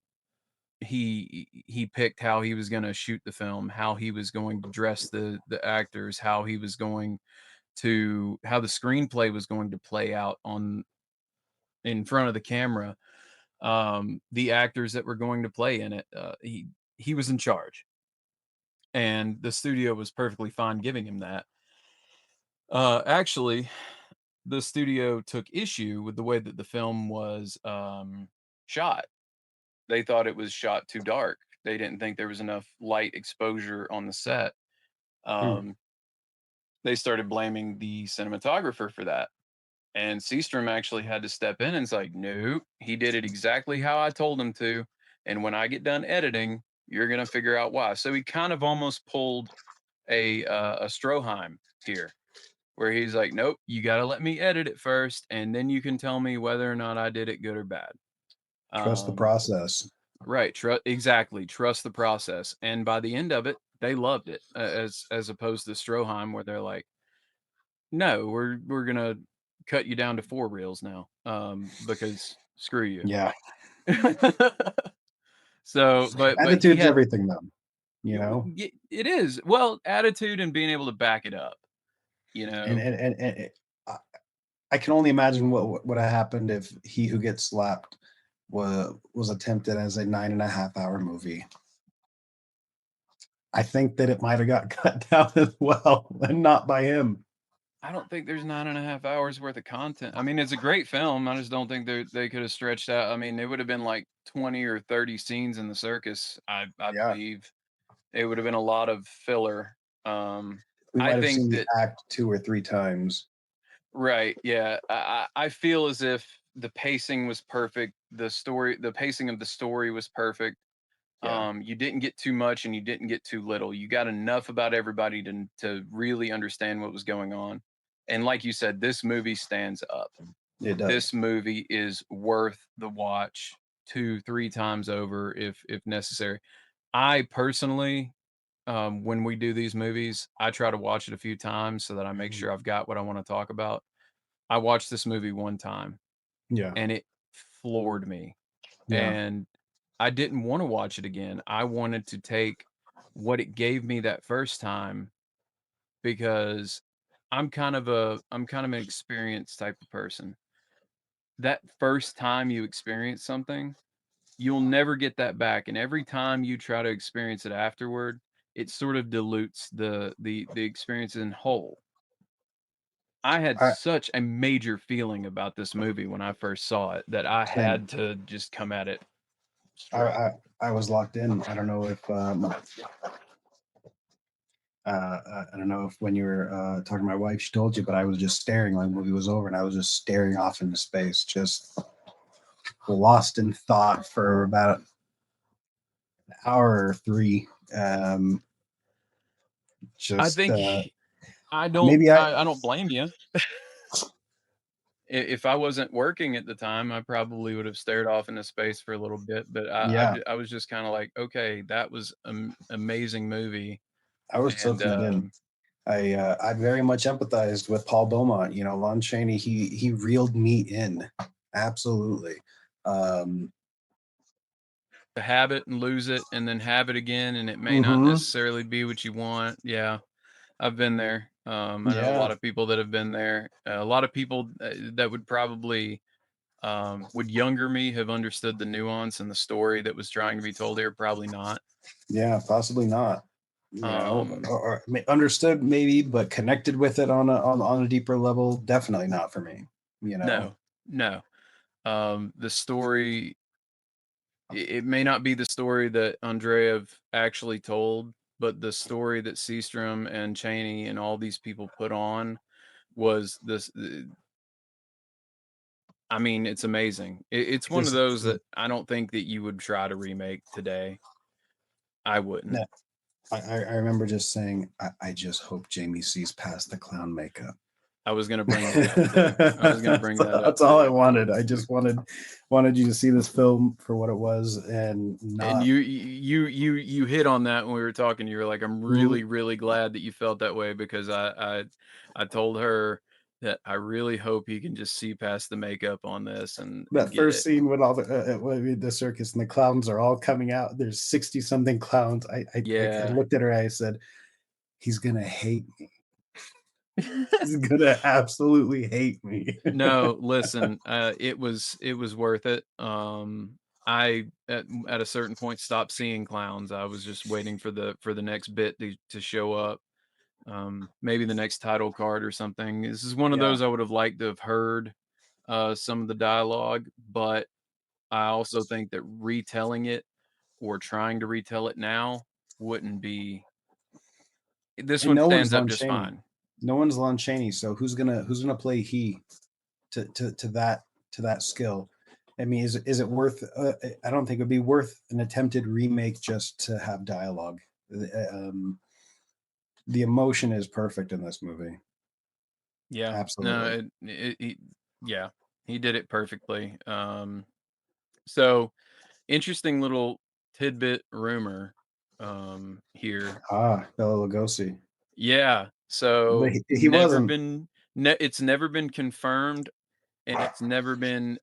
he picked how he was gonna shoot the film, how he was going to dress the actors, how the screenplay was going to play out on in front of the camera, the actors that were going to play in it. He was in charge, and the studio was perfectly fine giving him that. Actually, the studio took issue with the way that the film was shot. They thought it was shot too dark. They didn't think there was enough light exposure on the set. hmm. Um, they started blaming the cinematographer for that. And Seastrom actually had to step in and it's like, "Nope, he did it exactly how I told him to, and when I get done editing, you're gonna figure out why." So he kind of almost pulled a Stroheim here, where he's like, "Nope, you gotta let me edit it first, and then you can tell me whether or not I did it good or bad." Trust the Um, process. right, exactly, trust the process, and by the end of it, they loved it, as opposed to Stroheim, where they're like, "No, we're gonna cut you down to 4 reels now, because screw you." Yeah, So, but he attitude's had everything, though. You know, it is. Well, attitude and being able to back it up, you and know? I I can only imagine what would have happened if He Who Gets Slapped was attempted as a 9.5 hour movie. I think that it might have got cut down as well, and not by him. I don't think there's 9.5 hours worth of content. I mean, it's a great film, I just don't think they could have stretched out. I mean, it would have been like 20 or 30 scenes in the circus, I Yeah, believe. It would have been a lot of filler. we I might have think seen the that act 2 or 3 times. right, yeah. I feel as if the pacing was perfect, the pacing of the story was perfect. Yeah, You didn't get too much and you didn't get too little. You got enough about everybody to really understand what was going on. And like you said, this movie stands up. it does. This movie is worth the watch 2, 3 times over if necessary. I personally, when we do these movies, I try to watch it a few times so that I make Mhm. sure I've got what I want to talk about. I watched this movie one time Yeah, and it floored me. yeah. And I didn't want to watch it again. I wanted to take what it gave me that first time because I'm kind of an experienced type of person. That first time you experience something, you'll never get that back. And every time you try to experience it afterward, it sort of dilutes the experience in whole. I had I such a major feeling about this movie when I first saw it that I Same. had to just come at it I straight. I, I was locked in. I don't know if I don't know if when you were talking to my wife, she told you, but I was just staring when the movie was over, and I was just staring off into space, just lost in thought for about an hour or 3. I Just think maybe I I don't blame you. If I wasn't working at the time, I probably would have stared off into space for a little bit, but yeah, I was just kinda like, "Okay, that was amazing movie," I was and, soaking it in. I very much empathized with Paul Beaumont. Lon Chaney. He reeled me in. Absolutely. Um, to have it and lose it and then have it again, and it may not hmm. necessarily be what you want. Yeah, I've been there. I know a Yeah. lot of people that have been there. A lot of people, that would probably Would younger me have understood the nuance and the story that was trying to be told here? Probably not. Yeah, possibly not. Um, Understood maybe, but connected with it on a deeper level, definitely not for me. You know, no, no. The story, it may not be the story that Andreev actually told, but the story that Seastrom and Chaney and all these people put on was this. I mean, it's amazing. It's one of this those that I don't think that you would try to remake today. I wouldn't. no, I remember just saying, I just hope Jamie sees past the clown makeup. I was gonna bring that up too. I was gonna bring that up That's all I too. wanted. I just wanted you to see this film for what it was and And not. you hit on that when we were talking. You were like, "I'm Mhm. really, really glad that you felt that way," because I told her that I really hope he can just see past the makeup on this and That get first it. scene when all the circus and the clowns are all coming out. There's 60 something clowns. I Yeah. looked at her. I said, "He's gonna hate me. He's gonna absolutely hate me." No, listen, it was worth it. I at a certain point stopped seeing clowns. I was just waiting for the next bit to show up. Maybe the next title card or something. This is one of Yeah, those I would have liked to have heard some of the dialogue, but I also think that retelling it or trying to retell it now wouldn't be. This and one no one's stands up Lon just Chaney. fine. No one's Lon Chaney. So who's gonna play he to that skill? I mean, is it worth? I don't think it'd be worth an attempted remake just to have dialogue. The emotion is perfect in this movie. Yeah. No, Absolutely. yeah, he did it perfectly. So interesting little tidbit rumor here. Ah, Bela Lugosi. Yeah. But So he wasn't. it's never been confirmed and it's never been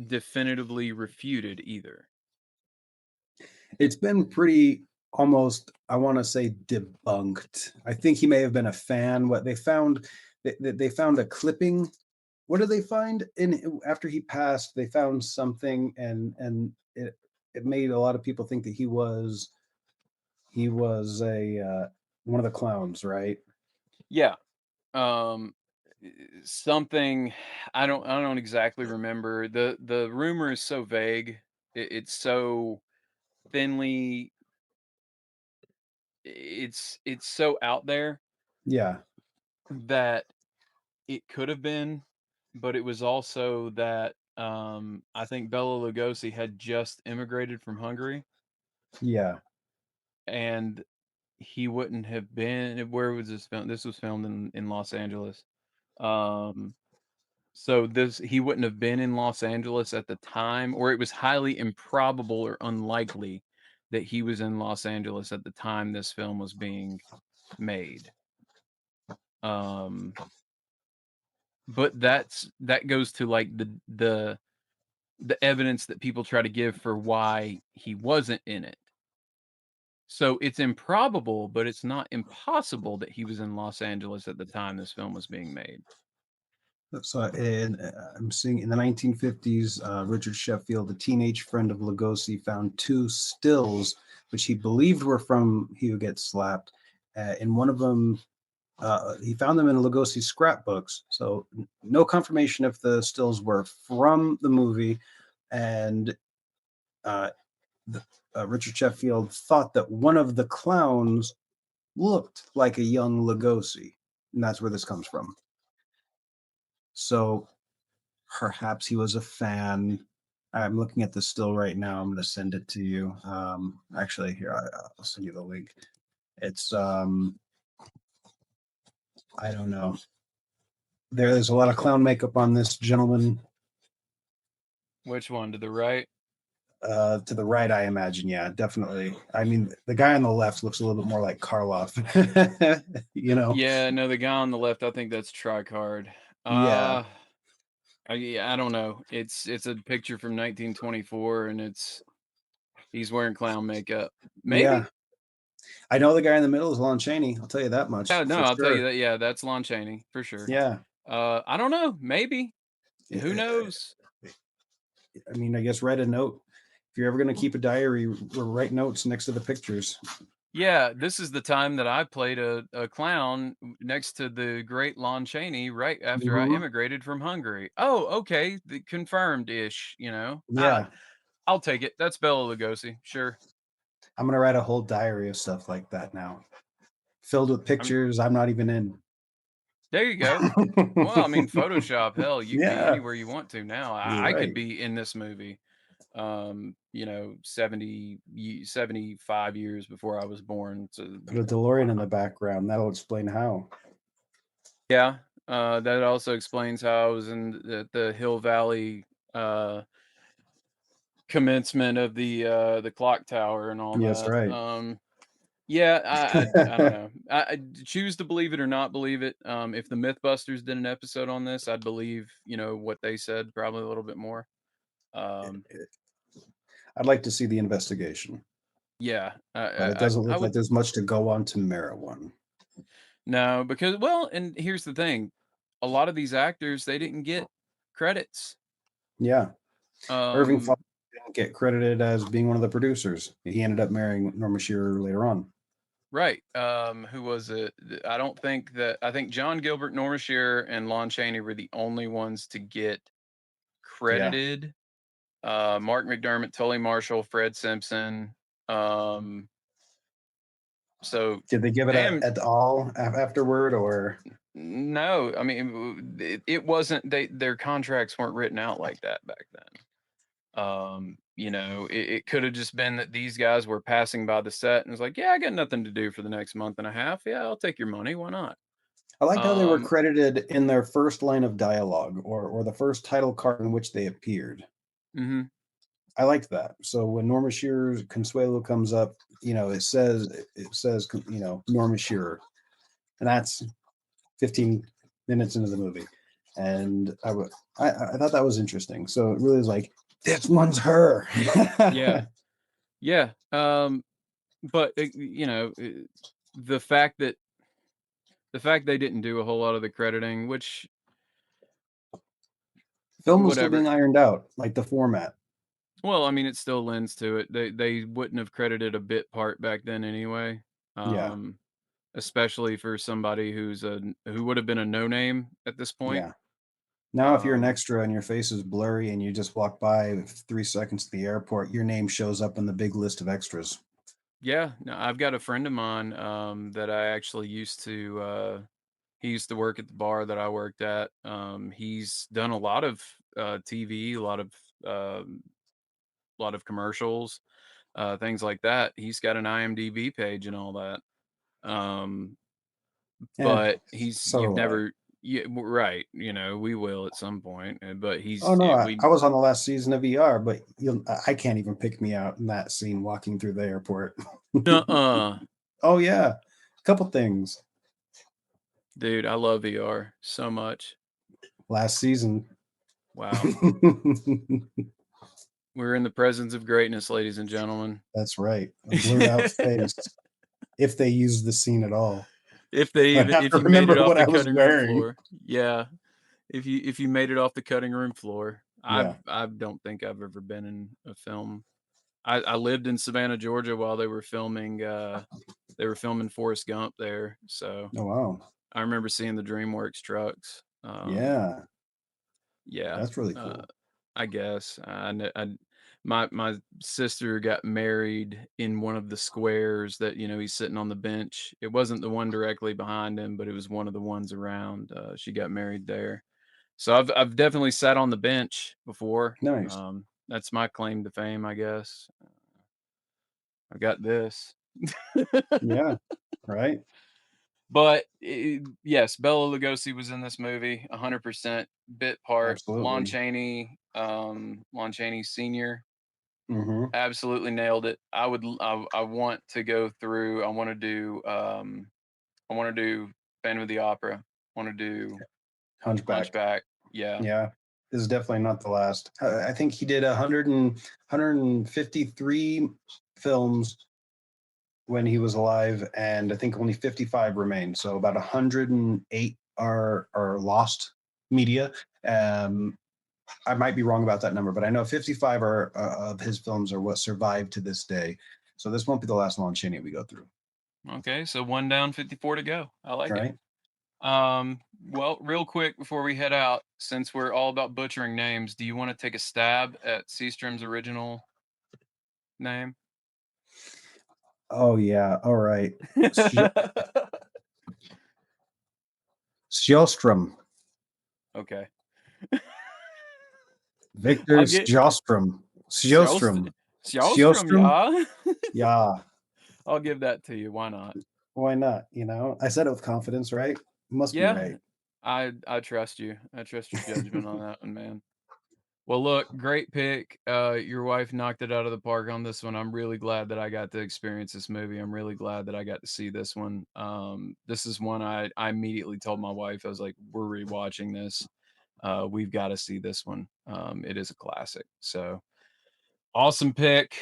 definitively refuted either. It's been pretty almost, I want to say, debunked. I think he may have been a fan. What they found, they found a clipping. What did they find in after he passed? They found something, and it made a lot of people think that he was a one of the clowns, right? Yeah. Um something I don't exactly remember. The rumor is so vague. It's so thinly it's so out there Yeah, that it could have been, but it was also that, I think Bela Lugosi had just immigrated from Hungary, yeah. and he wouldn't have been where was this filmed? This was filmed in Los Angeles. Um, so this he wouldn't have been in Los Angeles at the time, or it was highly improbable or unlikely that he was in Los Angeles at the time this film was being made. Um, but that goes to, like, the evidence that people try to give for why he wasn't in it. So it's improbable, but it's not impossible that he was in Los Angeles at the time this film was being made. So I'm seeing in the 1950s, Richard Sheffield, a teenage friend of Lugosi, found two stills which he believed were from He Who Gets Slapped. In one of them, he found them in Lugosi's scrapbooks. So no confirmation if the stills were from the movie. And uh, the, Richard Sheffield thought that one of the clowns looked like a young Lugosi, and that's where this comes from. So perhaps he was a fan. I'm looking at the still right now. I'm going to send it to you. Actually, here I'll send you the link. It's I don't know. There's a lot of clown makeup on this gentleman. Which one? To the right? To the right, I imagine. Yeah, definitely. I mean, the guy on the left looks a little bit more like Karloff. you know? Yeah, no, the guy on the left, I think that's Tricard. Yeah, Uh, yeah, I don't know. It's a picture from 1924, and he's wearing clown makeup. yeah. Maybe? I know the guy in the middle is Lon Chaney. I'll tell you that much Yeah, no, for I'll tell you sure. that. Yeah, that's Lon Chaney for sure. Yeah. I don't know. Maybe. Who Uh, knows? I mean, I guess write a note. If you're ever going to keep a diary, write notes next to the pictures. Yeah, this is the time that I played a clown next to the great Lon Chaney right after I Hmm. immigrated from Hungary. Oh, okay, the confirmed-ish, Yeah. I'll take it. That's Bela Lugosi, sure. I'm going to write a whole diary of stuff like that now, filled with I mean, pictures I'm not even in. there you go. Well, I mean, Photoshop, hell, you can be Yeah, anywhere you want to now. you're I could right. be in this movie, 75 years before I was born, so, Put a DeLorean in the background. That'll explain how. yeah, that also explains how I was in the Hill Valley, commencement of the clock tower and all Yes, that. right. Yeah, I don't know. I choose to believe it or not believe it. If the MythBusters did an episode on this, I'd believe, what they said probably a little bit more. Um, I'd like to see the investigation, yeah, but it I doesn't I look like would. there's much to go on to merit one. No, because, well, and here's the thing, a lot of these actors, they didn't get credits. Yeah. Irving Um, Fox didn't get credited as being one of the producers. He ended up marrying Norma Shearer later on. right. Who was it? I think John Gilbert, Norma Shearer, and Lon Chaney were the only ones to get Yeah. credited. Mark McDermott, Tully Marshall, Fred Simpson. Um, so Did they give it a damn at all afterward, or no, I mean it wasn't their contracts weren't written out like that back then. It could have just been that these guys were passing by the set and was like, yeah, I got nothing to do for the next month and a half. Yeah, I'll take your money. Why not? I liked how they were Um, credited in their first line of dialogue or the first title card in which they appeared. mhm. I liked that. So when Norma Shearer's Consuelo comes up, it says Norma Shearer, and that's 15 minutes into the movie, and I thought that was interesting. So it really is like this one's her. Yeah, yeah. But the fact that they didn't do a whole lot of the crediting, which Film was still being whatever. ironed out, like the format. Well, I mean, it still lends to it. They wouldn't have credited a bit part back then anyway. Yeah, Um, Especially for somebody who would have been a no name at this point. yeah. Now, if you're an Um, extra and your face is blurry and you just walk by 3 seconds to the airport, your name shows up in the big list of extras. yeah, no, I've got a friend of mine that I actually used to. He used to work at the bar that I worked at. He's done a lot of TV, a lot of commercials, things like that. He's got an IMDb page and all that. Um, Yeah, but so you've do I. never, yeah, right. We will at some point, but Oh no, I we, was on the last season of ER, but I can't even pick me out in that scene walking through the airport. uh, Oh yeah, a couple things. dude, I love VR so much. Last season. Wow. We're in the presence of greatness, ladies and gentlemen. That's right. A blurred out face. If they used the scene at all. I have If to you made it remember off what the I was cutting room wearing. floor, yeah. If you made it off the cutting room floor, Yeah. I don't think I've ever been in a film. I lived in Savannah, Georgia while they were filming Forrest Gump there, so Oh wow. I remember seeing the DreamWorks trucks. Yeah. Yeah, That's really uh, cool. I guess my sister got married in one of the squares that he's sitting on the bench. It wasn't the one directly behind him, but it was one of the ones around. She got married there, so I've definitely sat on the bench before. Nice. That's my claim to fame, I guess. I got this. Yeah. Right. But yes, Bela Lugosi was in this movie, 100% bit part. Absolutely. Lon Chaney Senior, Hmm. absolutely nailed it. I want to go through. I want to do Phantom of the Opera. I want to do Hunchback. Hunchback. Yeah, Yeah. This is definitely not the last. I think he did 153 films when he was alive, and I think only 55 remain. So about 108 are lost media. Um, I might be wrong about that number, but I know 55 are of his films are what survived to this day. So this won't be the last Lon Chaney we go through. Okay, so 1 down, 54 to go. I like it. Right? Well, real quick before we head out, since we're all about butchering names, do you want to take a stab at Seastrom's original name? Oh yeah. All right. Sjostrom. Okay. Victor I'll get Sjostrom. Sjostrom, Sjostrom. Sjostrom, Sjostrom? yeah. Yeah. I'll give that to you. Why not? Why not? You know, I said it with confidence, right? Must be Yeah, right. I trust you. I trust your judgment on that one, man. Well, look, great pick. Your wife knocked it out of the park on this one. I'm really glad that I got to experience this movie. I'm really glad that I got to see this one. This is one I immediately told my wife. I was like, "We're rewatching this. We've got to see this one. It is a classic." So awesome pick.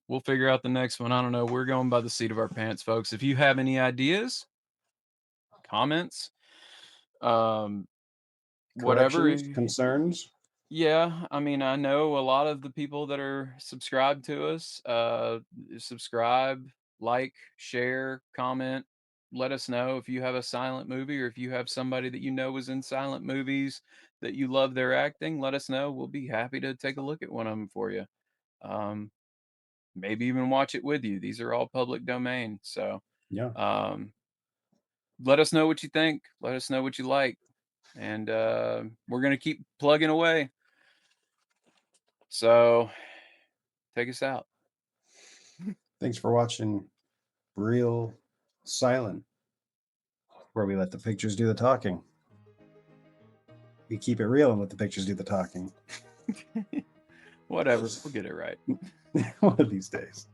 We'll figure out the next one. I don't know. We're going by the seat of our pants, folks. If you have any ideas, comments, um, whatever. Corrections, concerns. Yeah, I mean, I know a lot of the people that are subscribed to us, subscribe, like, share, comment. Let us know if you have a silent movie or if you have somebody that you know was in silent movies that you love their acting. Let us know. We'll be happy to take a look at one of them for you. Um, maybe even watch it with you. These are all public domain. So Yeah. um, let us know what you think. Let us know what you like. And we're going to keep plugging away. So take us out. Thanks for watching Real Silent, where we let the pictures do the talking. We keep it real and let the pictures do the talking. Whatever. We'll get it right. One of these days.